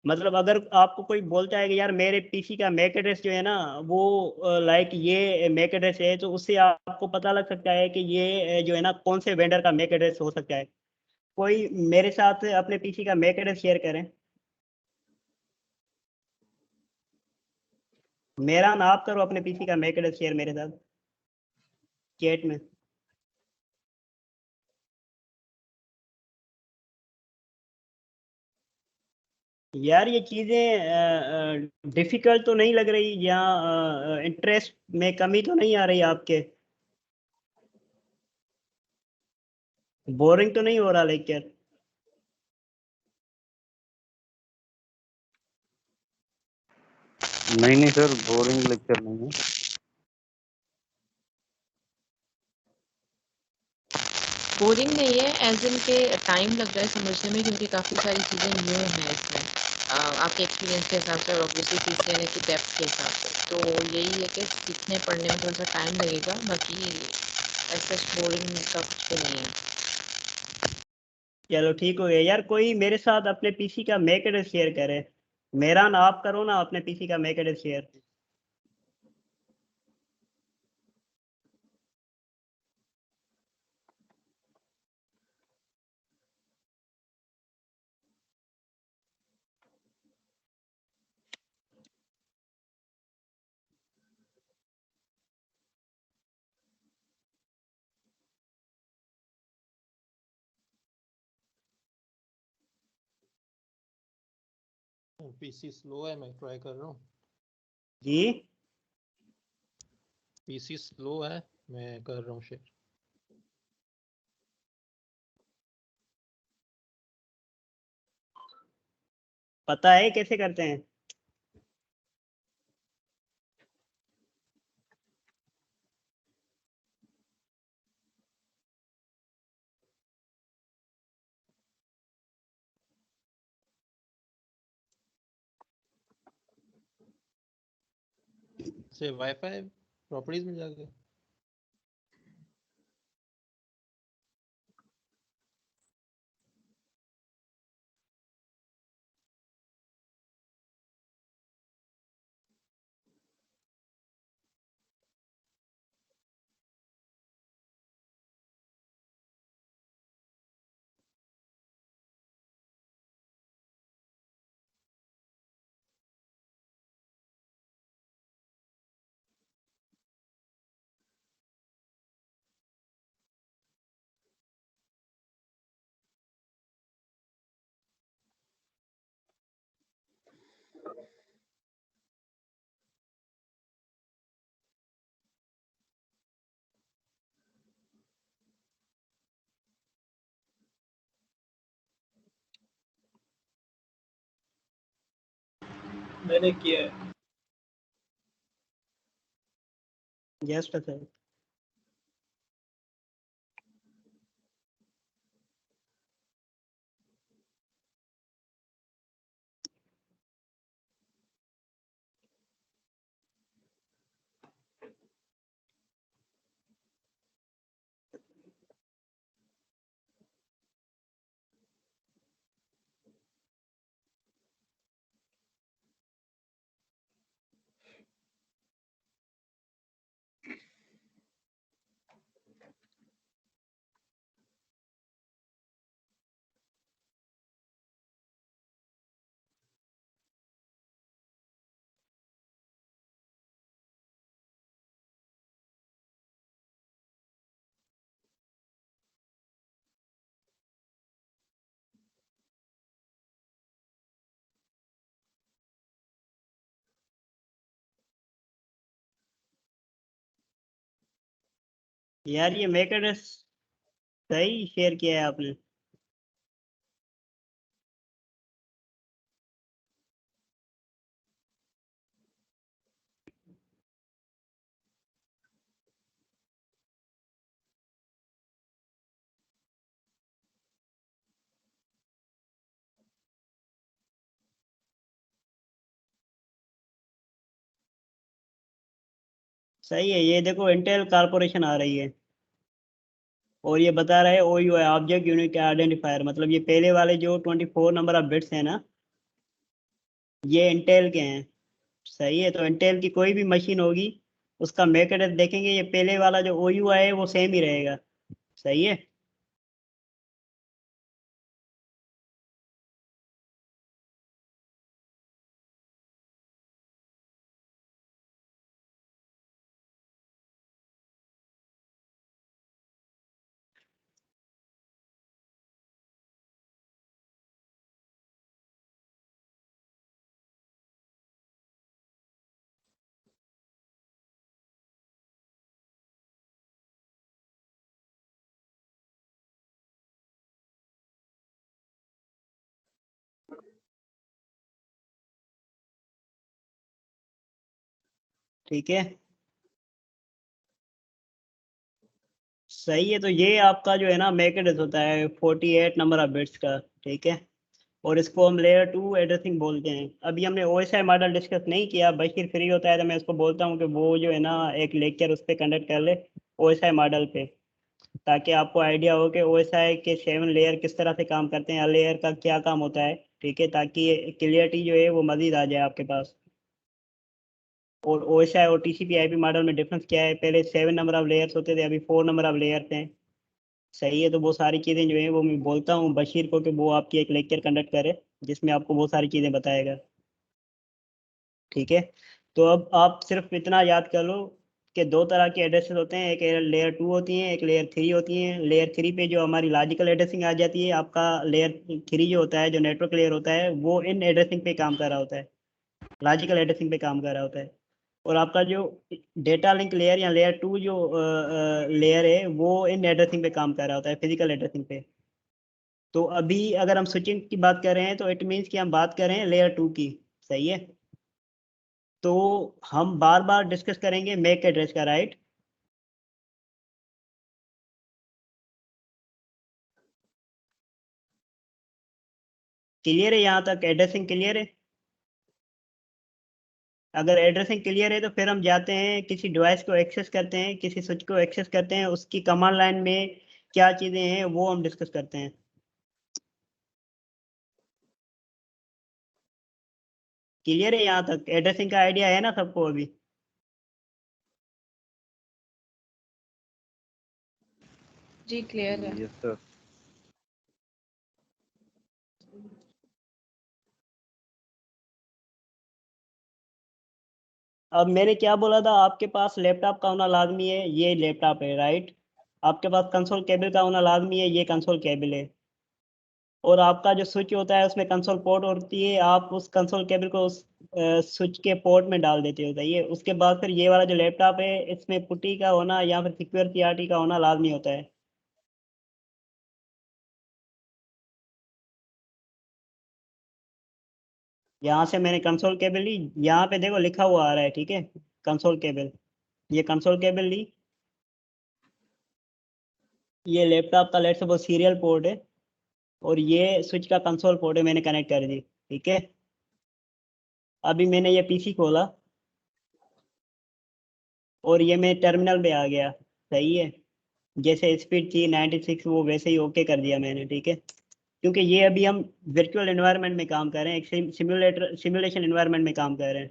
A: मतलब अगर आपको कोई बोलता है कि यार मेरे PC का मैक एड्रेस जो है ना वो लाइक ये मैक एड्रेस है, तो उससे आपको पता लग सकता है कि ये जो है ना कौन से वेंडर का मैक एड्रेस हो सकता है। कोई मेरे साथ अपने PC का मैक एड्रेस शेयर करें, मेरा ना आप करो अपने PC का मैक एड्रेस शेयर मेरे साथ चैट में। यार ये चीज़ें डिफिकल्ट तो नहीं लग रही, या इंटरेस्ट में कमी तो नहीं आ रही आपके? बोरिंग तो नहीं हो रहा लेक्चर?
C: नहीं नहीं सर, बोरिंग लेक्चर नहीं है।
F: बोरिंग नहीं है, एज इन के टाइम लग रहा है समझने में, क्योंकि काफ़ी सारी चीज़ें न्यू हैं इसमें। आपके एक्सपीरियंस के हिसाब से और ऑब्वियसली CCNA की डेप्थ के हिसाब से, तो यही है कि सीखने पढ़ने में थोड़ा सा टाइम लगेगा, बाकी ऐसा बोरिंग का कुछ भी नहीं है।
A: चलो ठीक हो गया यार। कोई मेरे साथ अपने PC का मैक एड्रेस शेयर करे, मेरा ना आप करो ना अपने PC का Mac address share.
G: PC slow है, मैं ट्राई कर रहा हूँ।
A: जी
G: पीसी स्लो है, मैं कर रहा हूँ शेयर।
A: पता है कैसे करते हैं?
G: से वाईफाई प्रॉपर्टीज में जाके
D: मैंने किया है।
A: Just sir. यार ये मैक एड्रेस सही शेयर किया है आपने। सही है। ये देखो इंटेल कारपोरेशन आ रही है और ये बता रहा है ओ यू है ऑब्जेक्ट यूनिक आइडेंटिफायर, मतलब ये पहले वाले जो 24 नंबर ऑफ बिट्स है ना, ये इंटेल के हैं। सही है। तो इंटेल की कोई भी मशीन होगी उसका मैक एड्रेस देखेंगे, ये पहले वाला जो ओ यू है वो सेम ही रहेगा। सही है। ठीक है। सही है। तो ये आपका जो है ना मैक एड्रेस होता है 48 नंबर ऑफ बिट्स का। ठीक है। और इसको हम लेयर 2 एड्रेसिंग बोलते हैं। अभी हमने ओएसआई मॉडल डिस्कस नहीं किया, बशीर फ्री होता है तो मैं इसको बोलता हूँ कि वो जो है ना एक लेक्चर उस पर कंडक्ट कर ले ओएसआई मॉडल पे, ताकि आपको आइडिया हो कि ओएसआई के 7 लेयर किस तरह से काम करते हैं, लेयर का क्या काम होता है। ठीक है। ताकि क्लियरिटी जो है वो मजीद आ जाए आपके पास। और ओएसआई और टीसीपी आईपी मॉडल में डिफरेंस क्या है? पहले 7 नंबर ऑफ लेयर्स होते थे, अभी 4 नंबर ऑफ लेयर्स हैं। सही है। तो वो सारी चीज़ें जो है वो मैं बोलता हूँ बशीर को कि वो आपकी एक लेक्चर कंडक्ट करे जिसमें आपको वो सारी चीज़ें बताएगा। ठीक है। तो अब आप सिर्फ इतना याद कर लो के दो तरह के एड्रेसेस होते हैं, एक लेयर 2 होती हैं, एक लेयर 3 होती हैं। लेयर 3 पे जो हमारी लॉजिकल एड्रेसिंग आ जाती है, आपका लेयर 3 जो होता है, जो नेटवर्क लेयर होता है, वो इन एड्रेसिंग पे काम कर रहा होता है, लॉजिकल एड्रेसिंग पे काम कर रहा होता है। और आपका जो डेटा लिंक लेयर या लेयर 2 जो लेयर है, वो इन एड्रेसिंग पे काम कर रहा होता है, फिजिकल एड्रेसिंग पे। तो अभी अगर हम स्विचिंग की बात कर रहे हैं, तो इट मीन्स कि हम बात कर रहे हैं लेयर 2 की। सही है। तो हम बार बार डिस्कस करेंगे मैक एड्रेस का, राइट। क्लियर है यहाँ तक? एड्रेसिंग क्लियर है? अगर एड्रेसिंग क्लियर है तो फिर हम जाते हैं किसी डिवाइस को एक्सेस करते हैं, किसी स्विच को एक्सेस करते हैं, उसकी कमांड लाइन में क्या चीज़ें हैं वो हम डिस्कस करते हैं। क्लियर है यहाँ तक? एड्रेसिंग का आइडिया है ना सबको अभी?
F: जी क्लियर है।
C: Yes sir.
A: अब मैंने क्या बोला था, आपके पास लैपटॉप का होना लाजमी है, ये लैपटॉप है, राइट। आपके पास कंसोल केबल का होना लाजमी है, ये कंसोल केबल है। और आपका जो स्विच होता है उसमें कंसोल पोर्ट होती है, आप उस कंसोल केबल को उस स्विच के पोर्ट में डाल देते हो। ये उसके बाद फिर ये वाला जो लैपटॉप है, इसमें पुट्टी का होना या फिर सिक्योर सीआरटी का होना लाजमी होता है। यहाँ से मैंने कंसोल केबल ली, यहाँ पे देखो लिखा हुआ आ रहा है, ठीक है, कंसोल केबल। ये कंसोल केबल ली, ये लैपटॉप का लेट्स सपोज सीरियल पोर्ट है, और ये स्विच का कंसोल पोर्ट है, मैंने कनेक्ट कर दी, ठीक है। अभी मैंने ये पीसी खोला और ये मैं टर्मिनल पे आ गया। सही है। जैसे स्पीड थी 96, वो वैसे ही ओके कर दिया मैंने, ठीक है। क्योंकि ये अभी हम वर्चुअल एनवायरनमेंट में काम कर रहे हैं, एक सिमुलेशन एनवायरनमेंट में काम कर रहे हैं।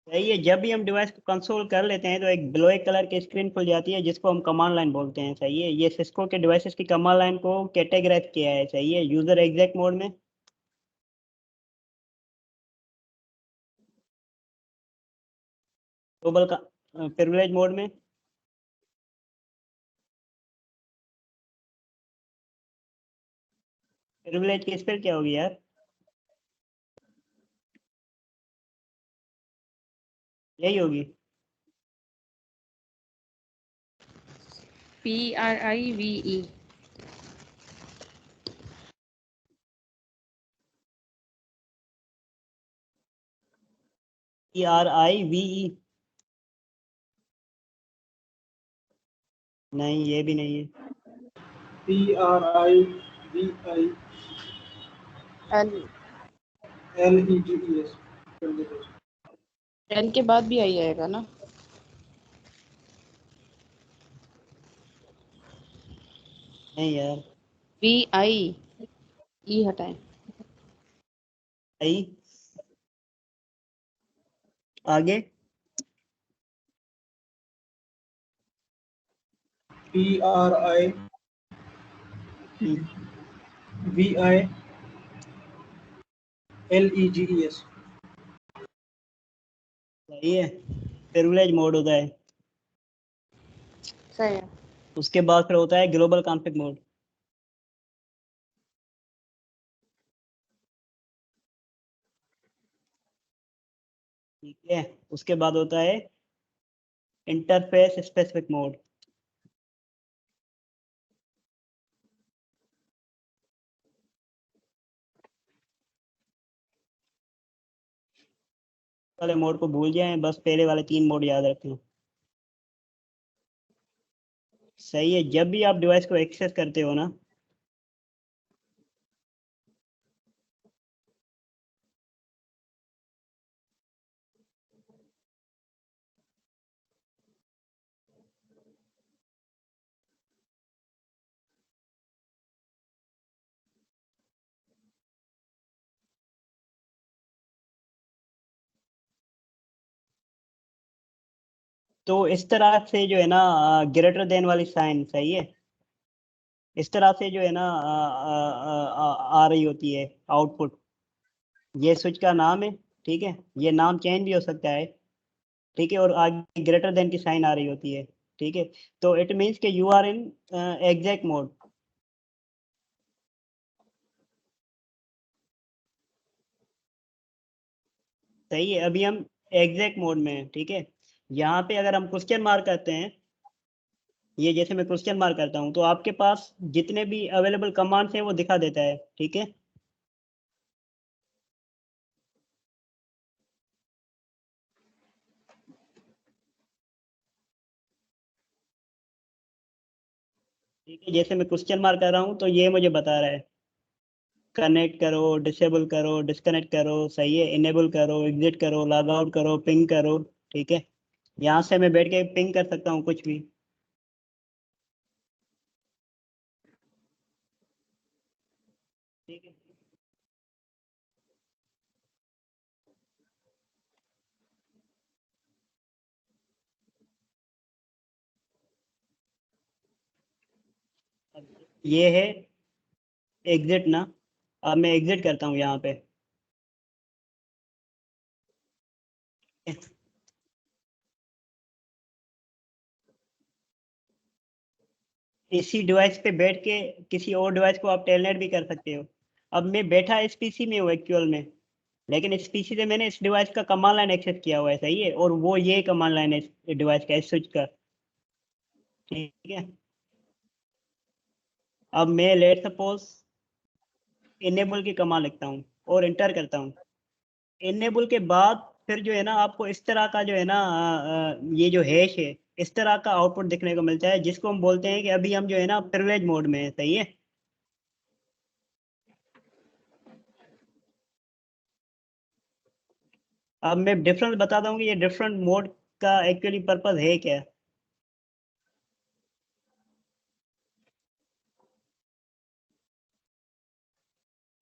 A: सही है। जब भी हम डिवाइस को कंसोल कर लेते हैं तो एक ब्लैक कलर की स्क्रीन खुल जाती है, जिसको हम कमांड लाइन बोलते हैं। सही है। ये सिस्को के डिवाइसेस की कमांड लाइन को कैटेगराइज किया है, सही है, यूजर एग्जैक्ट मोड में, ग्लोबल का प्रिविलेज मोड में। प्रिविलेज की स्पेल क्या होगी यार? यही होगी।
F: PRIVE।
A: PRIVE? नहीं, ये भी नहीं है।
D: PRIVI
F: L
D: LEGES।
F: एल के बाद भी आई आएगा ना?
A: नहीं यार।
F: VI ई हटाएं।
A: आई आगे।
D: PRIVI LEGES।
A: सही है। प्रिविलेज मोड होता है।
F: सही है।
A: उसके बाद फिर होता है ग्लोबल कॉन्फ़िग मोड, ठीक है। उसके बाद होता है इंटरफेस स्पेसिफिक मोड। वाले मोड को भूल जाएं, बस पहले वाले 3 मोड याद रखें। सही है। जब भी आप डिवाइस को एक्सेस करते हो ना, तो इस तरह से जो है ना ग्रेटर देन वाली साइन, सही है, इस तरह से जो है ना आ रही होती है आउटपुट। ये स्विच का नाम है, ठीक है, ये नाम चेंज भी हो सकता है, ठीक है, और आगे ग्रेटर देन की साइन आ रही होती है, ठीक है। तो इट मीन्स कि you are in exact mode. सही है, अभी हम एग्जैक्ट मोड में हैं, ठीक है। यहाँ पे अगर हम क्वेश्चन मार्क करते हैं, ये जैसे मैं क्वेश्चन मार्क करता हूँ तो आपके पास जितने भी अवेलेबल कमांड्स हैं वो दिखा देता है, ठीक है। ठीक है, जैसे मैं क्वेश्चन मार्क कर रहा हूँ तो ये मुझे बता रहा है कनेक्ट करो, डिसेबल करो, डिस्कनेक्ट करो, सही है, इनेबल करो, एग्जिट करो, लॉग आउट करो, पिंग करो, ठीक है। यहाँ से मैं बैठ के पिंग कर सकता हूँ कुछ भी। ठीक है, ये है एग्जिट ना। अब मैं एग्जिट करता हूँ यहाँ पे। इसी डिवाइस पे बैठ के किसी और डिवाइस को आप टेलनेट भी कर सकते हो। अब मैं बैठा इस पीसी में हूँ एक्चुअल में, लेकिन इस पीसी से मैंने इस डिवाइस का कमांड लाइन एक्सेस किया हुआ है, सही है, और वो ये कमांड लाइन है इस डिवाइस का, इस स्विच का, ठीक है। अब मैं लेट सपोज इनेबल की कमांड लिखता हूँ और इंटर करता हूँ। इनेबल के बाद फिर जो है ना आपको इस तरह का जो है ना ये जो हैश है, इस तरह का आउटपुट देखने को मिलता है, जिसको हम बोलते हैं कि अभी हम जो है ना प्रिविलेज मोड में है, सही है। अब मैं डिफरेंस बताता हूँ कि ये डिफरेंट मोड का एक्चुअली पर्पस है क्या।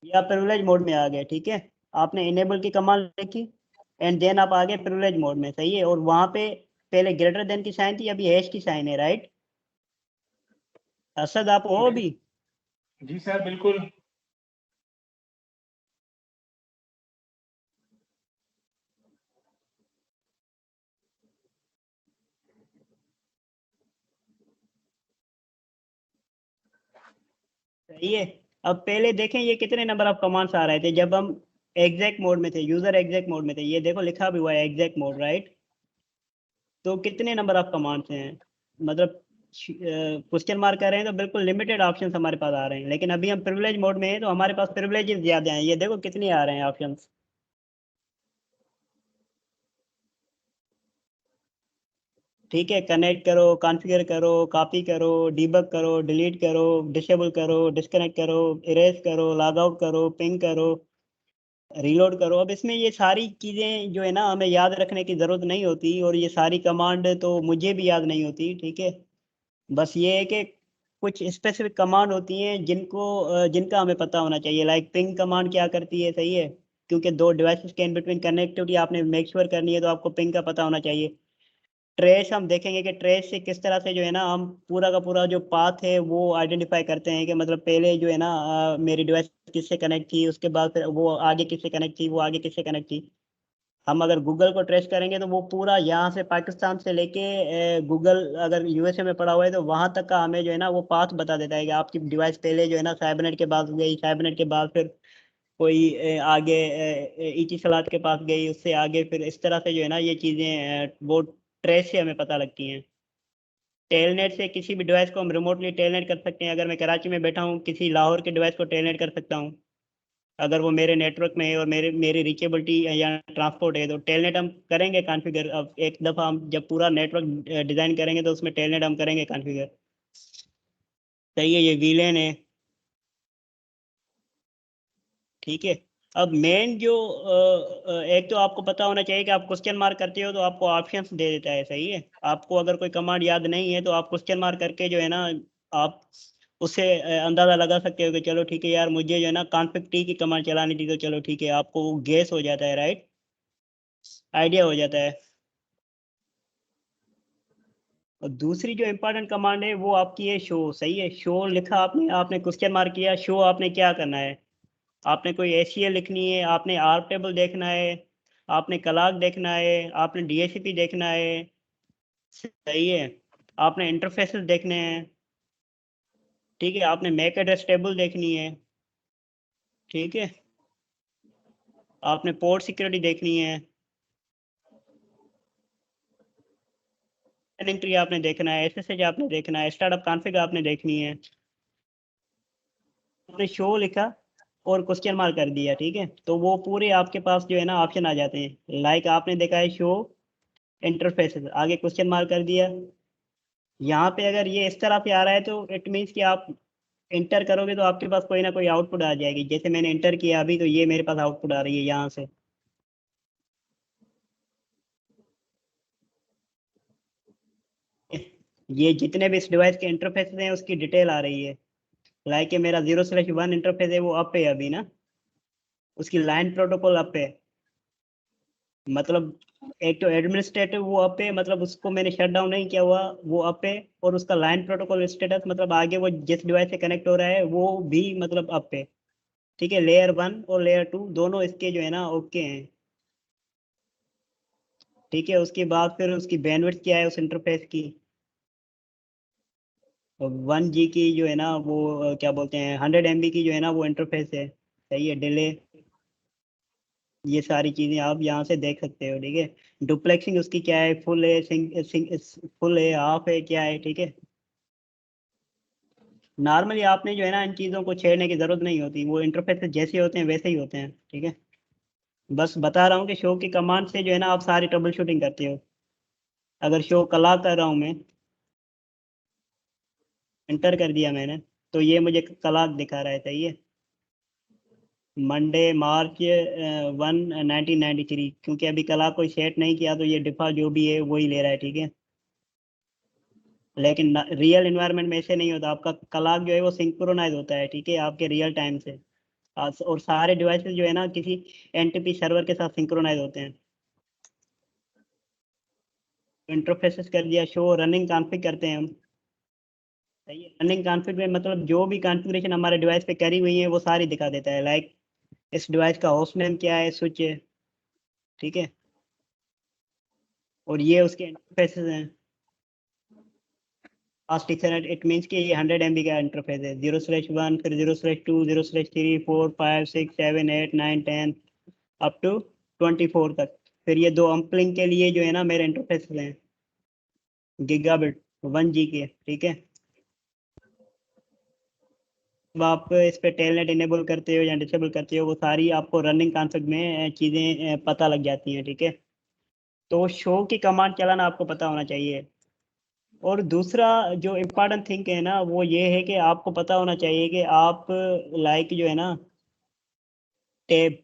A: ये आप प्रिविलेज मोड में आ गए, ठीक है। आपने इनेबल की कमांड लिखी एंड देन आप आ गए प्रिविलेज मोड में, सही है, और वहां पे पहले ग्रेटर देन की साइन थी, अभी हैश की साइन है, राइट। असद आप हो अभी?
B: जी सर बिल्कुल।
A: सही है। अब पहले देखें ये कितने नंबर ऑफ कमांड्स आ रहे थे जब हम एग्जैक्ट मोड में थे, यूजर एग्जैक्ट मोड में थे, ये देखो लिखा भी हुआ है एग्जैक्ट मोड, राइट। तो कितने नंबर ऑफ कमांड्स हैं, मतलब क्वेश्चन मार्क कर रहे हैं तो बिल्कुल लिमिटेड ऑप्शंस हमारे पास आ रहे हैं, लेकिन अभी हम प्रिविलेज मोड में हैं तो हमारे पास प्रिविलेजेस ज्यादा हैं, ये देखो कितने आ रहे हैं ऑप्शंस। ठीक है, कनेक्ट करो, कॉन्फ़िगर करो, कॉपी करो, डीबग करो, डिलीट करो, डिसेबल करो, डिस्कनेक्ट करो, इरेज करो, लॉग आउट करो, पिंग करो, रीलोड करो। अब इसमें ये सारी चीज़ें जो है ना हमें याद रखने की ज़रूरत नहीं होती, और ये सारी कमांड तो मुझे भी याद नहीं होती, ठीक है। बस ये है कि कुछ स्पेसिफिक कमांड होती हैं जिनका हमें पता होना चाहिए, लाइक पिंग कमांड क्या करती है, सही है, क्योंकि दो डिवाइसेस के इन बिटवीन कनेक्टिविटी आपने मेक श्योर करनी है तो आपको पिंग का पता होना चाहिए। ट्रेस हम देखेंगे कि ट्रेस से किस तरह से जो है ना हम पूरा का पूरा जो पाथ है वो आइडेंटिफाई करते हैं, कि मतलब पहले जो है ना मेरी डिवाइस किससे कनेक्ट थी, उसके बाद फिर वो आगे किससे कनेक्ट थी, वो आगे किससे कनेक्ट थी। हम अगर गूगल को ट्रेस करेंगे तो वो पूरा यहाँ से पाकिस्तान से लेके गूगल अगर यूएसए में पड़ा हुआ है तो वहां तक का हमें जो है ना वो पाथ बता देता है कि आपकी डिवाइस पहले जो है ना साइबरनेट के पास गई, साइबरनेट के बाद फिर कोई आगे ईटी सलात के पास गई, उससे आगे फिर इस तरह से जो है ना ये चीज़ें वो ट्रेस से हमें पता लगती हैं। टेलनेट से किसी भी डिवाइस को हम रिमोटली टेलनेट कर सकते हैं, अगर मैं कराची में बैठा हूँ किसी लाहौर के डिवाइस को टेलनेट कर सकता हूँ, अगर वो मेरे नेटवर्क में है और मेरी रीचेबिलिटी या ट्रांसपोर्ट है तो टेलनेट हम करेंगे कॉन्फ़िगर। अब एक दफ़ा हम जब पूरा नेटवर्क डिज़ाइन करेंगे तो उसमें टेलनेट हम करेंगे कॉन्फ़िगर, सही है। ये वीलेन है, ठीक है। अब मेन जो एक तो आपको पता होना चाहिए कि आप क्वेश्चन मार्क करते हो तो आपको ऑप्शंस दे देता है, सही है। आपको अगर कोई कमांड याद नहीं है तो आप क्वेश्चन मार्क करके जो है ना आप उससे अंदाज़ा लगा सकते हो कि चलो ठीक है यार मुझे जो है ना कॉन्फिग टी की कमांड चलानी थी, तो चलो ठीक है, आपको गेस हो जाता है, राइट, आइडिया हो जाता है। और दूसरी जो इम्पोर्टेंट कमांड है वो आपकी है शो। सही है, शो लिखा आपने, आपने क्वेश्चन मार्क किया, शो आपने क्या करना है, आपने कोई एसीएल लिखनी है, आपने आर्क टेबल देखना है, आपने क्लॉक देखना है, आपने डीएचसीपी देखना है। सही है, आपने इंटरफेसेस देखने हैं। ठीक है, आपने मैक एड्रेस टेबल देखनी है। ठीक है, आपने पोर्ट सिक्योरिटी देखनी है, एंट्री आपने देखना है, एसएसएच आपने देखना है, स्टार्टअप कॉन्फ़िग आपने देखनी है। आपने शो लिखा और क्वेश्चन मार्क कर दिया। ठीक है, तो वो पूरे आपके पास जो है ना ऑप्शन आ जाते हैं। लाइक आपने देखा है शो इंटरफेसेस, आगे क्वेश्चन मार्क कर दिया। यहाँ पे अगर ये इस तरह से आ रहा है तो इट मीन्स कि आप इंटर करोगे तो आपके पास कोई ना कोई आउटपुट आ जाएगी। जैसे मैंने इंटर किया अभी, तो ये मेरे पास आउटपुट आ रही है यहाँ से। ये जितने भी इस डिवाइस के इंटरफेस हैं उसकी डिटेल आ रही है। लाइक मेरा 0/1 इंटरफेस है, वो अप है अभी ना, उसकी लाइन प्रोटोकॉल अप है। मतलब एक तो एडमिनिस्ट्रेटिव वो अप है, मतलब उसको मैंने शट डाउन नहीं किया हुआ, वो अप है। और उसका लाइन प्रोटोकॉल स्टेटस, मतलब आगे वो जिस डिवाइस से कनेक्ट हो रहा है वो भी मतलब अप है। ठीक है, लेयर 1 और लेयर 2 दोनों इसके जो है ना ओके हैं। ठीक है, उसके बाद फिर उसकी बैंडविड्थ क्या है उस इंटरफेस की, 1G की जो है ना वो क्या बोलते हैं 100 MB की जो है ना वो इंटरफेस है। सही है, डिले, ये सारी चीज़ें आप यहाँ से देख सकते हो। ठीक है, डुप्लेक्सिंग उसकी क्या है, फुल है, फुल है, हाफ है, क्या है। ठीक है, नॉर्मली आपने जो है ना इन चीज़ों को छेड़ने की ज़रूरत नहीं होती, वो इंटरफेस जैसे होते हैं वैसे ही होते हैं। ठीक है, बस बता रहा हूँ कि शो की कमांड से जो है ना आप सारी ट्रबल शूटिंग करते हो। अगर शो कला कर रहा हूँ मैं, एंटर कर दिया मैंने, तो ये मुझे क्लॉक दिखा रहा है। सही है, मंडे मार्च 1993, क्योंकि अभी क्लॉक कोई सेट नहीं किया तो ये डिफॉल्ट जो भी है वही ले रहा है। ठीक है, लेकिन रियल इन्वायरमेंट में ऐसे नहीं होता, आपका क्लॉक जो है वो सिंक्रोनाइज होता है। ठीक है, आपके रियल टाइम से। और सारे डिवाइसेस जो है ना किसी एनटीपी सर्वर के साथ सिंक्रोनाइज होते हैं। इंटरफेसेस कर दिया, शो रनिंग कॉन्फ़िग करते हैं हम। सही है, रनिंग कॉन्फ़िग में मतलब जो भी कॉन्फ़िगरेशन हमारे डिवाइस पे करी हुई है वो सारी दिखा देता है। लाइक इस डिवाइस का होस्ट नेम क्या है, स्विच है। ठीक है, और ये उसके इंटरफेसेस हैं। फास्ट इथरनेट, इट मीन्स कि ये 100 MB का इंटरफेस है। 0/1, फिर 0/2, 0/3, 4, 5, 6, 7, 8, 9, 10 अप टू 24 तक। फिर ये दो अपलिंक के लिए जो है ना मेरे इंटरफेस हैं, गीगाबिट 1G के। ठीक है, अब आप इस पे टेलनेट इनेबल करते हो या डिसेबल करते हो, वो सारी आपको रनिंग कॉन्फ़िग में चीज़ें पता लग जाती हैं। ठीक है, तो शो की कमांड चलाना आपको पता होना चाहिए। और दूसरा जो इम्पोर्टेंट थिंग है ना वो ये है कि आपको पता होना चाहिए कि आप लाइक जो है ना टैब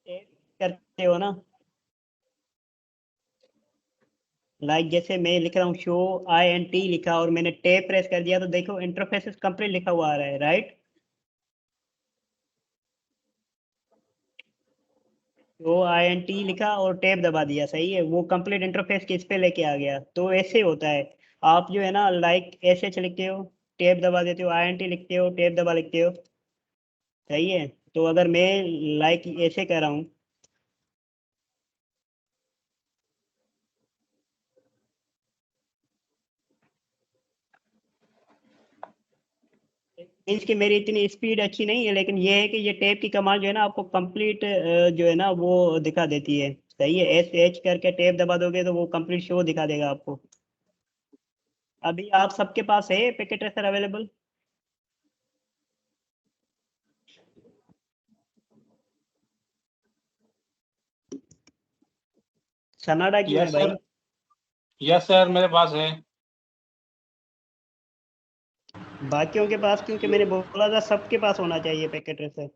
A: टैब करते हो ना। लाइक जैसे मैं लिख रहा हूँ शो INT लिखा और मैंने टैब प्रेस कर दिया, तो देखो इंटरफेसेस कंप्लीट लिखा हुआ आ रहा है, राइट। तो INT लिखा और टैब दबा दिया। सही है, वो कंप्लीट इंटरफेस किस पे लेके आ गया। तो ऐसे होता है, आप जो है ना लाइक ऐसे लिखते हो, टैब दबा देते हो, INT लिखते हो, टैब दबा लिखते हो। सही है, तो अगर मैं लाइक ऐसे कर रहा हूँ, मीन्स कि मेरी इतनी स्पीड अच्छी नहीं है, लेकिन ये है कि ये टैब की कमांड जो है ना आपको कंप्लीट जो है ना वो दिखा देती है। सही है, SH करके टैब दबा दोगे तो वो कंप्लीट शो दिखा देगा आपको। अभी आप सबके पास है पैकेट ट्रेसर अवेलेबल? सनाडा क्यों है
B: यस
A: भाई?
B: सर, यस सर, मेरे पास है।
A: बाकियों के पास, क्योंकि मैंने बोला था सबके पास होना चाहिए पैकेट ट्रेसर।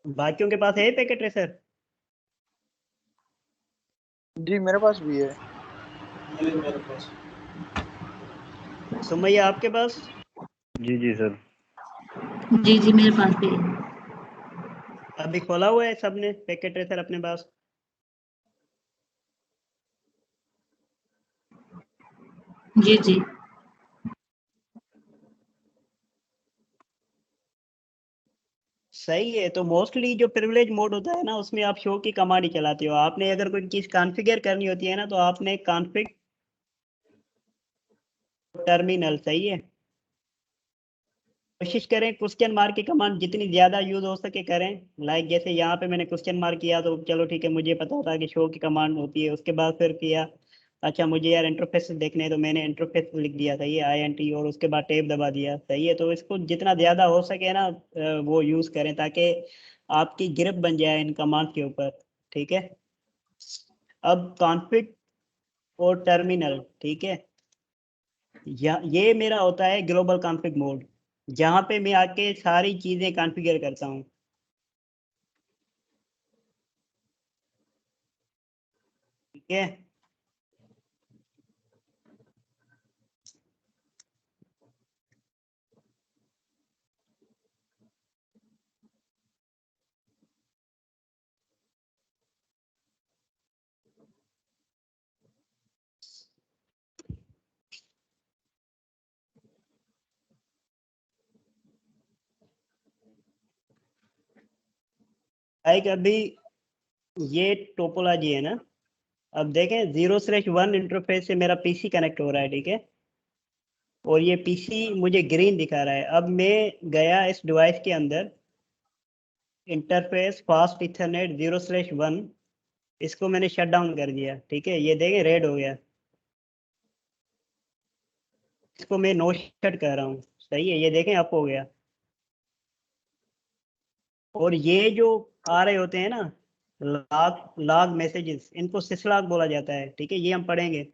A: बाकियों के पास है पैकेट ट्रेसर?
E: जी मेरे पास भी है।
D: मेरे पास।
A: सुमैया आपके पास?
C: जी जी सर।
H: जी जी मेरे पास भी है।
A: अभी खोला हुआ है सबने पैकेट ट्रेसर अपने पास?
H: जी जी
A: सही है। तो मोस्टली जो प्रिविलेज मोड होता है ना, उसमें आप शो की कमांड ही चलाते हो। आपने अगर कोई चीज कॉन्फ़िगर करनी होती है ना, तो आपने कॉन्फ़िग टर्मिनल, सही है, कोशिश करें क्वेश्चन मार्क की कमांड जितनी ज्यादा यूज हो सके करें। लाइक जैसे यहाँ पे मैंने क्वेश्चन मार्क किया तो चलो ठीक है, मुझे पता था कि शो की कमांड होती है। उसके बाद फिर किया, अच्छा मुझे यार इंटरफेस देखने हैं, तो मैंने इंटरफेस लिख दिया, सही है, INT, और उसके बाद टेब दबा दिया, सही है। तो इसको जितना ज्यादा हो सके ना वो यूज करें, ताकि आपकी ग्रिप बन जाए इन कमांड के ऊपर, ठीक है। अब कॉन्फ़िग और टर्मिनल, ठीक है, ये मेरा होता है ग्लोबल कॉन्फ़िग मोड, जहाँ पे मैं आके सारी चीजें कॉन्फ़िगर करता हूँ, ठीक है। लाइक अभी ये टोपोलॉजी है ना, अब देखें 0/1 इंटरफेस से मेरा पीसी कनेक्ट हो रहा है, ठीक है, और ये पीसी मुझे ग्रीन दिखा रहा है। अब मैं गया इस डिवाइस के अंदर, इंटरफेस फास्ट इथरनेट 0/1, इसको मैंने शट डाउन कर दिया, ठीक है, ये देखें रेड हो गया। इसको मैं नो शट कर रहा हूँ, सही है, ये देखें अप हो गया। और ये जो आ रहे होते हैं ना लॉग लॉग मैसेजेस, इनको सिसलॉग बोला जाता है, ठीक है, ये हम पढ़ेंगे।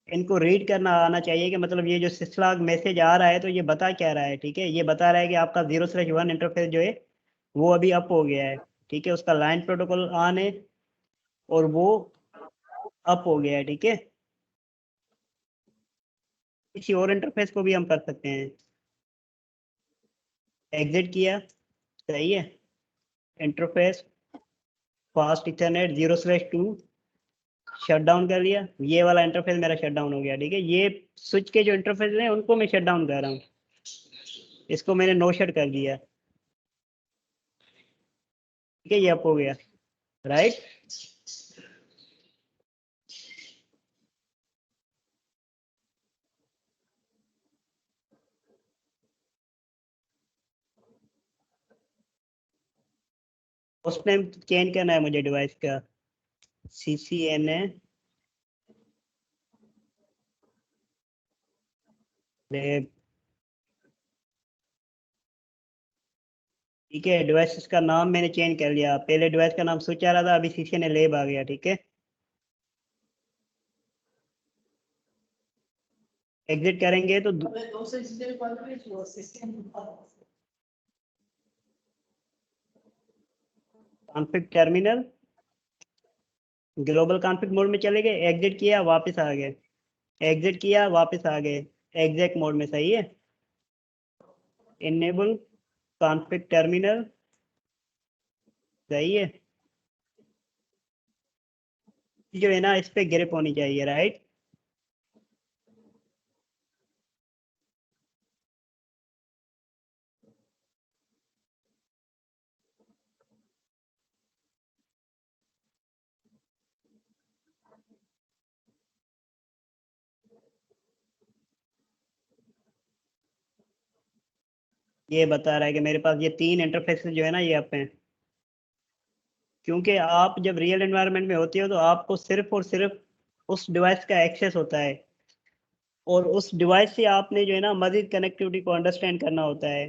A: इनको रीड करना आना चाहिए कि मतलब ये जो सिसलॉग मैसेज आ रहा है तो ये बता क्या रहा है, ठीक है। ये बता रहा है कि आपका 0/1 इंटरफेस जो है वो अभी अप हो गया है, ठीक है, उसका लाइन प्रोटोकॉल ऑन है और वो अप हो गया है, ठीक है। किसी और इंटरफेस को भी हम कर सकते हैं। एग्जिट किया, सही है, interface fast Ethernet 0/2 shut down कर लिया। ये वाला इंटरफेस मेरा शट डाउन हो गया, ठीक है। ये स्विच के जो इंटरफेस हैं उनको मैं शट डाउन कर रहा हूँ, इसको मैंने नो शट कर दिया, ठीक है, ये अप हो गया, राइट। उस नेम चेंज करना है मुझे डिवाइस का, CCNA लैब, ठीक है। डिवाइस का नाम मैंने चेंज कर लिया, पहले डिवाइस का नाम स्विच आ रहा था, अभी CCNA लैब आ गया, ठीक है। एग्जिट करेंगे तो config terminal global config mode में चले गए, एग्जिट किया वापस आ गए, एग्जिट किया वापस आ गए, एग्जैक्ट मोड में, सही है। इनेबल कॉन्फ़िग टर्मिनल, सही है, जो है ना इस पे ग्रिप होनी चाहिए, राइट। ये बता रहा है कि मेरे पास ये 3 इंटरफेसेस जो है ना ये अप हैं, क्योंकि आप जब रियल एनवायरनमेंट में होते हो तो आपको सिर्फ और सिर्फ उस डिवाइस का एक्सेस होता है, और उस डिवाइस से आपने जो है ना मजीद कनेक्टिविटी को अंडरस्टैंड करना होता है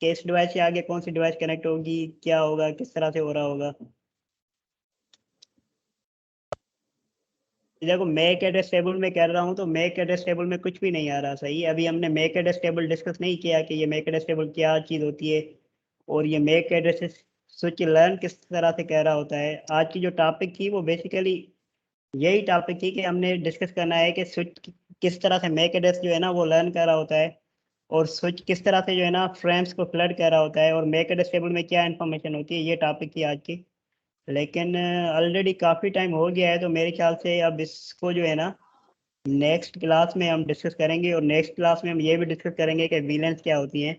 A: कि इस डिवाइस से आगे कौन सी डिवाइस कनेक्ट होगी, क्या होगा, किस तरह से हो रहा होगा। देखो मैक एड्रेस टेबल में कर रहा हूँ, तो मैक एड्रेस टेबल में कुछ भी नहीं आ रहा, सही है। अभी हमने मैक एड्रेस टेबल डिस्कस नहीं किया कि ये मैक एड्रेस टेबल क्या चीज़ होती है, और ये मैक एड्रेस स्विच लर्न किस तरह से कह रहा होता है। आज की जो टॉपिक थी वो बेसिकली यही टॉपिक थी कि हमने डिस्कस करना है कि स्विच किस तरह से मैक एड्रेस जो है ना वो लर्न कर रहा होता है, और स्विच किस तरह से जो है ना फ्रेम्स को फ्लड कर रहा होता है, और मैक एड्रेस टेबल में क्या इन्फॉर्मेशन होती है, ये टॉपिक थी आज की। लेकिन ऑलरेडी काफ़ी टाइम हो गया है, तो मेरे ख्याल से अब इसको जो है ना नेक्स्ट क्लास में हम डिस्कस करेंगे, और नेक्स्ट क्लास में हम ये भी डिस्कस करेंगे कि वीलेंस क्या होती हैं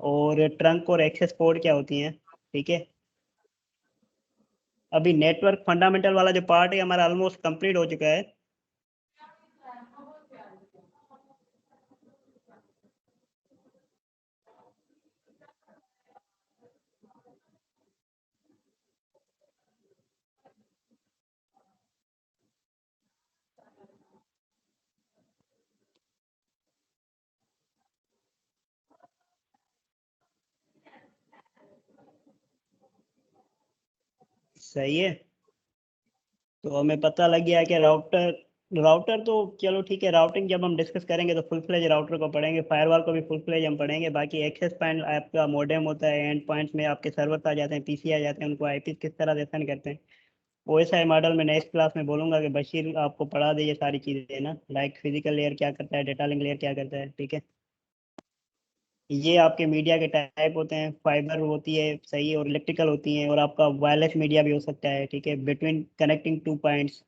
A: और ट्रंक और एक्सेस पोर्ट क्या होती हैं। ठीक है, अभी नेटवर्क फंडामेंटल वाला जो पार्ट है हमारा ऑलमोस्ट कंप्लीट हो चुका है। सही है, तो हमें पता लग गया कि राउटर राउटर तो चलो ठीक है, राउटिंग जब हम डिस्कस करेंगे तो फुल फ्लेज राउटर को पढ़ेंगे, फायरवॉल को भी फुल फ्लेज हम पढ़ेंगे। बाकी एक्सेस पॉइंट आपका मॉडेम होता है, एंड पॉइंट्स में आपके सर्वर आ जाते हैं, पीसी आ जाते हैं, उनको आईपी किस तरह से सेंड करते हैं, ओएसआई मॉडल में नेक्स्ट क्लास में बोलूंगा कि बशीर आपको पढ़ा दे ये सारी चीज़ें ना, लाइक फिजिकल लेयर क्या करता है, डेटा लिंक लेयर क्या करता है। ठीक है, ये आपके मीडिया के टाइप होते हैं, फाइबर होती है सही है, और इलेक्ट्रिकल होती है, और आपका वायरलेस मीडिया भी हो सकता है। ठीक है, बिटवीन कनेक्टिंग टू पॉइंट्स।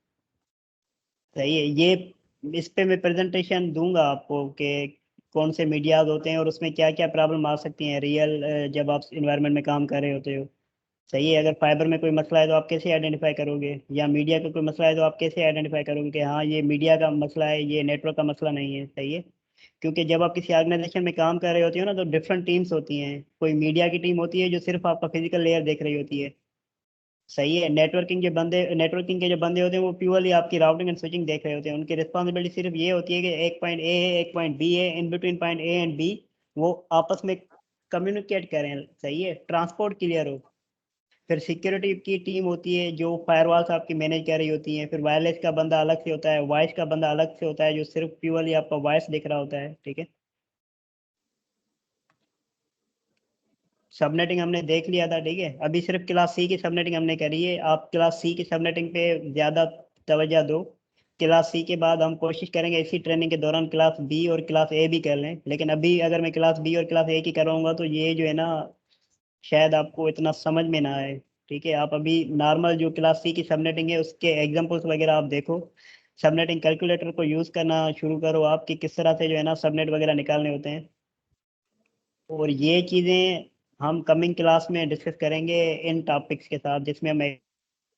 A: सही है, ये इस पे मैं प्रेजेंटेशन दूंगा आपको कि कौन से मीडियाज होते हैं और उसमें क्या क्या प्रॉब्लम आ सकती हैं रियल जब आप इन्वायरमेंट में काम कर रहे होते हो। सही है, अगर फाइबर में कोई मसला है तो आप कैसे आइडेंटिफाई करोगे, या मीडिया का कोई मसला है तो आप कैसे आइडेंटिफाई करोगे कि हाँ ये मीडिया का मसला है, ये नेटवर्क का मसला नहीं है। सही है, क्योंकि जब आप किसी ऑर्गेनाइजेशन में काम कर रहे होते हो ना, तो डिफरेंट टीम्स होती हैं, कोई मीडिया की टीम होती है जो सिर्फ आपका फिजिकल लेयर देख रही होती है। सही है, नेटवर्किंग के जो बंदे होते हैं वो प्योरली आपकी राउटिंग एंड स्विचिंग देख रहे होते हैं, उनकी रिस्पॉन्सिबिलिटी सिर्फ ये होती है कि एक पॉइंट ए है, एक पॉइंट बी है, in between point A and B वो आपस में कम्युनिकेट करें। सही है, ट्रांसपोर्ट क्लियर हो। फिर सिक्योरिटी की टीम होती है जो फायरवॉल्स आपकी मैनेज कर रही होती है, फिर वायरलेस का बंदा अलग से होता है, वॉइस का बंदा अलग से होता है जो सिर्फ प्योरली आपका वॉइस दिख रहा होता है। ठीक है, सबनेटिंग हमने देख लिया था। ठीक है, अभी सिर्फ क्लास सी की सबनेटिंग हमने करी है, आप क्लास सी की सबनेटिंग पे ज़्यादा तवज्जो दो। क्लास सी के बाद हम कोशिश करेंगे इसी ट्रेनिंग के दौरान क्लास बी और क्लास ए भी कर लें, लेकिन अभी अगर मैं क्लास बी और क्लास ए की करवाऊंगा तो ये जो है ना शायद आपको इतना समझ में ना आए। ठीक है, आप अभी नॉर्मल जो क्लास सी की सबनेटिंग है उसके एग्जांपल्स वगैरह आप देखो, सबनेटिंग कैलकुलेटर को यूज़ करना शुरू करो आप कि किस तरह से जो है ना सबनेट वगैरह निकालने होते हैं। और ये चीज़ें हम कमिंग क्लास में डिस्कस करेंगे इन टॉपिक्स के साथ, जिसमें हम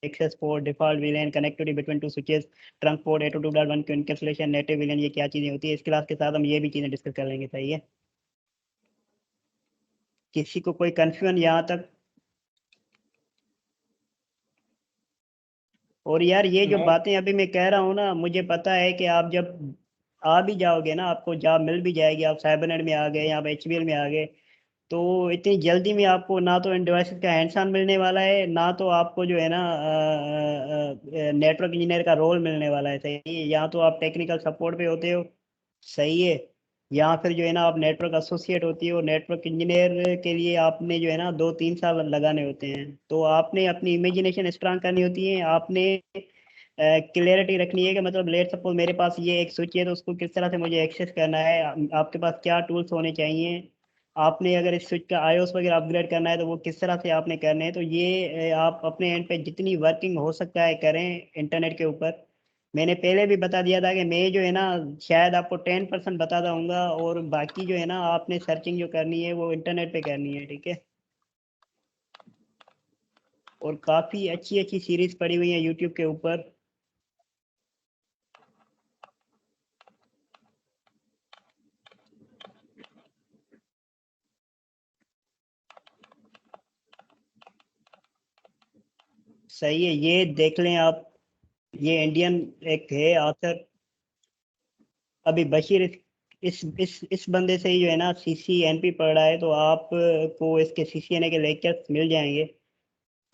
A: access port, default VLAN, connectivity between two switches, trunk port, 802.1 की इनकैप्सुलेशन, नेटिव विलेन, ये क्या चीज़ें होती है, इस क्लास के साथ हम ये भी चीज़ें डिस्कस कर लेंगे। सही है, किसी को कोई कंफ्यूजन यहाँ तक? और यार ये जो बातें अभी मैं कह रहा हूँ ना, मुझे पता है कि आप जब आ भी जाओगे ना, आपको जॉब मिल भी जाएगी, आप साइबरनेट में आ गए या आप एचबीएल में आ गए, तो इतनी जल्दी में आपको ना तो इन डिवाइसेस का हैंड्स ऑन मिलने वाला है, ना तो आपको जो है ना नेटवर्क इंजीनियर का रोल मिलने वाला है। सही है, या तो आप टेक्निकल सपोर्ट पे होते हो। सही है, या फिर जो है ना आप नेटवर्क एसोसिएट होती हो, नेटवर्क इंजीनियर के लिए आपने जो है ना 2-3 साल लगाने होते हैं, तो आपने अपनी इमेजिनेशन स्ट्रांग करनी होती है, आपने क्लियरिटी रखनी है कि मतलब लेट सपोज मेरे पास ये एक स्विच है तो उसको किस तरह से मुझे एक्सेस करना है, आपके पास क्या टूल्स होने चाहिए, आपने अगर इस स्विच का आईओएस वगैरह अपग्रेड करना है तो वो किस तरह से आपने करने हैं। तो ये आप अपने एंड पे जितनी वर्किंग हो सकता है करें इंटरनेट के ऊपर। मैंने पहले भी बता दिया था कि मैं जो है ना शायद आपको 10% बता दूंगा, और बाकी जो है ना आपने सर्चिंग जो करनी है वो इंटरनेट पे करनी है। ठीक है, और काफ़ी अच्छी अच्छी सीरीज पड़ी हुई है यूट्यूब के ऊपर। सही है, ये देख लें आप, ये इंडियन एक है ऑथर, अभी बशीर इस बंदे से ही जो है ना सीसीएनपी पढ़ रहा है, तो आप को इसके सीसीएनए के लेक्चर्स मिल जाएंगे।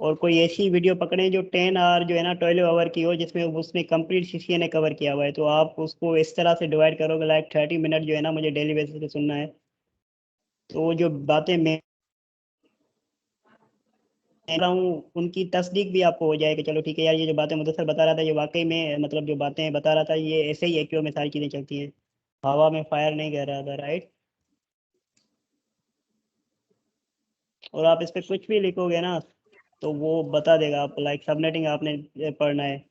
A: और कोई ऐसी वीडियो पकड़ें जो 10 आवर जो है ना 12 आवर की हो, जिसमें उसने कंप्लीट सीसीएनए कवर किया हुआ है, तो आप उसको इस तरह से डिवाइड करोगे, लाइक 30 मिनट जो है ना मुझे डेली बेसिस पे सुनना है, तो जो बातें मैं कह रहा हूँ उनकी तस्दीक भी आपको हो जाएगी, चलो ठीक है यार ये जो बातें मुदस्सर बता रहा था ये वाकई में मतलब जो बातें बता रहा था ये ऐसे ही है, क्यों में सारी चीज़ें चलती हैं, हवा में फायर नहीं कर रहा था, राइट। और आप इस पे कुछ भी लिखोगे ना तो वो बता देगा आपको, लाइक सबनेटिंग आपने पढ़ना है।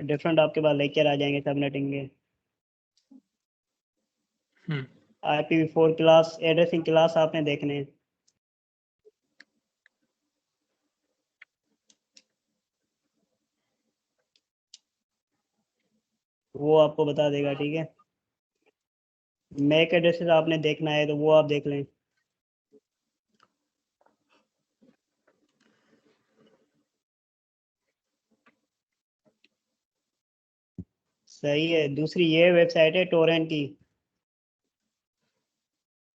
A: डिफरेंट आपके पास लेक्चर आ जाएंगे सबनेटिंग के। IPv4 क्लास एड्रेसिंग क्लास आपने देखने हैं, वो आपको बता देगा, ठीक है। मैक एड्रेसेस आपने देखना है तो वो आप देख लें। सही है। दूसरी ये वेबसाइट है टोरेंट की,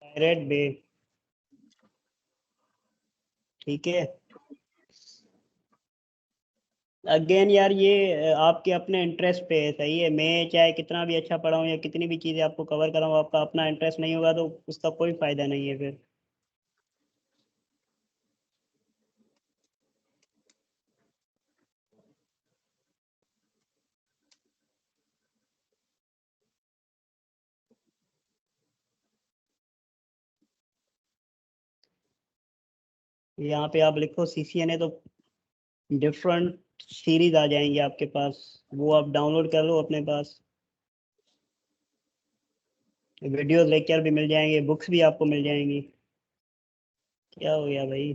A: पायरेट बे, ठीक है। अगेन यार ये आपके अपने इंटरेस्ट पे है, सही है। मैं चाहे कितना भी अच्छा पढ़ाऊँ या कितनी भी चीज़ें आपको कवर कराऊँ, आपका अपना इंटरेस्ट नहीं होगा तो उसका कोई फ़ायदा नहीं है फिर। यहाँ पे आप लिखो CCNA तो डिफरेंट सीरीज आ जाएंगी आपके पास, वो आप डाउनलोड कर लो अपने पास। वीडियो लेक्चर भी मिल जाएंगे, बुक्स भी आपको मिल जाएंगी। क्या हो गया भाई?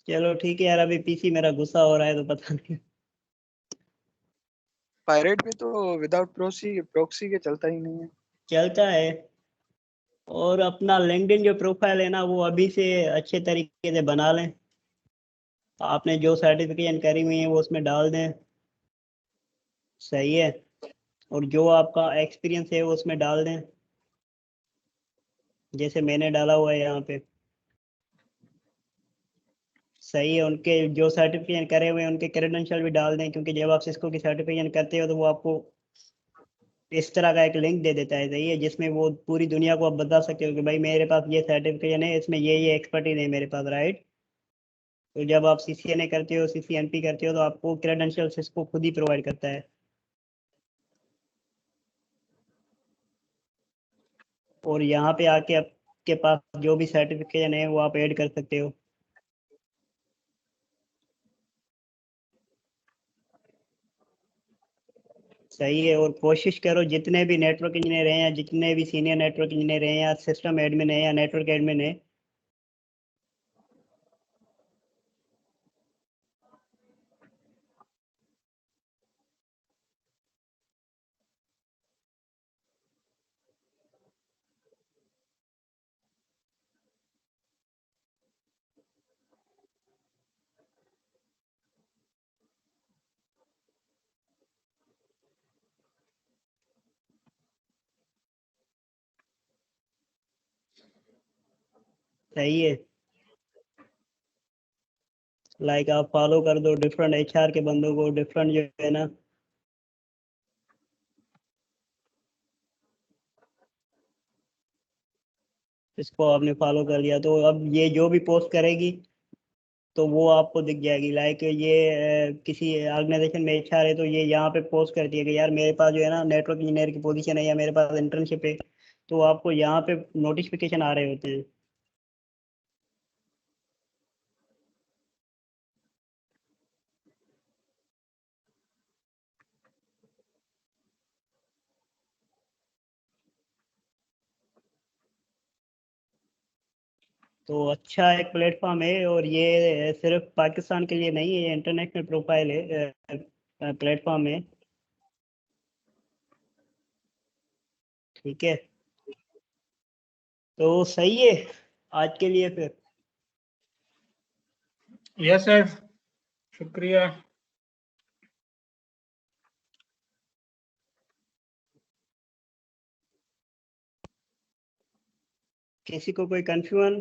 A: चलो ठीक है यार, अभी PC मेरा गुस्सा हो रहा है तो पता नहीं।
E: पायरेट भी तो विदाउट प्रोक्सी प्रोक्सी के चलता ही नहीं है।
A: चलता है। और अपना लिंक्डइन जो प्रोफाइल है ना वो अभी से अच्छे तरीके से बना लें। आपने जो सर्टिफिकेशन करी हुई है वो उसमें डाल दें, सही है। और जो आपका एक्सपीरियंस है वो उसमें डाल दें, जैसे मैंने डाला हुआ है यहाँ पे, सही है। उनके जो सर्टिफिकेशन करे हुए हैं उनके क्रेडेंशियल भी डाल दें, क्योंकि जब आप सिस्को की सर्टिफिकेशन करते हो तो वो आपको इस तरह का एक लिंक दे देता है, सही है, जिसमें वो पूरी दुनिया को आप बता सकते हो कि भाई मेरे पास ये सर्टिफिकेशन है, इसमें ये एक्सपर्टीज है मेरे पास, राइट। तो जब आप CCNA करते हो, CCNP करते हो, तो आपको क्रेडेंशियल सिस्को खुद ही प्रोवाइड करता है। और यहाँ पे आके आपके पास जो भी सर्टिफिकेशन है वो आप ऐड कर सकते हो, सही है। और कोशिश करो जितने भी नेटवर्क इंजीनियर हैं या जितने भी सीनियर नेटवर्क इंजीनियर हैं या सिस्टम एडमिन है या नेटवर्क एडमिन है, सही है। लाइक आप फॉलो कर दो डिफरेंट HR के बंदों को, डिफरेंट जो है ना, इसको आपने फॉलो कर लिया तो अब ये जो भी पोस्ट करेगी तो वो आपको दिख जाएगी। लाइक ये किसी ऑर्गेनाइजेशन में HR है तो ये यहाँ पे पोस्ट करती है कि यार मेरे पास जो है ना नेटवर्क इंजीनियर की पोजीशन है या मेरे पास इंटर्नशिप है, तो आपको यहाँ पे नोटिफिकेशन आ रहे होते हैं। तो अच्छा एक प्लेटफॉर्म है, और ये सिर्फ पाकिस्तान के लिए नहीं है, ये इंटरनेशनल प्रोफाइल है, प्लेटफॉर्म है। ठीक है, तो सही है आज के लिए फिर।
B: यस सर, शुक्रिया।
A: किसी को कोई कंफ्यूजन?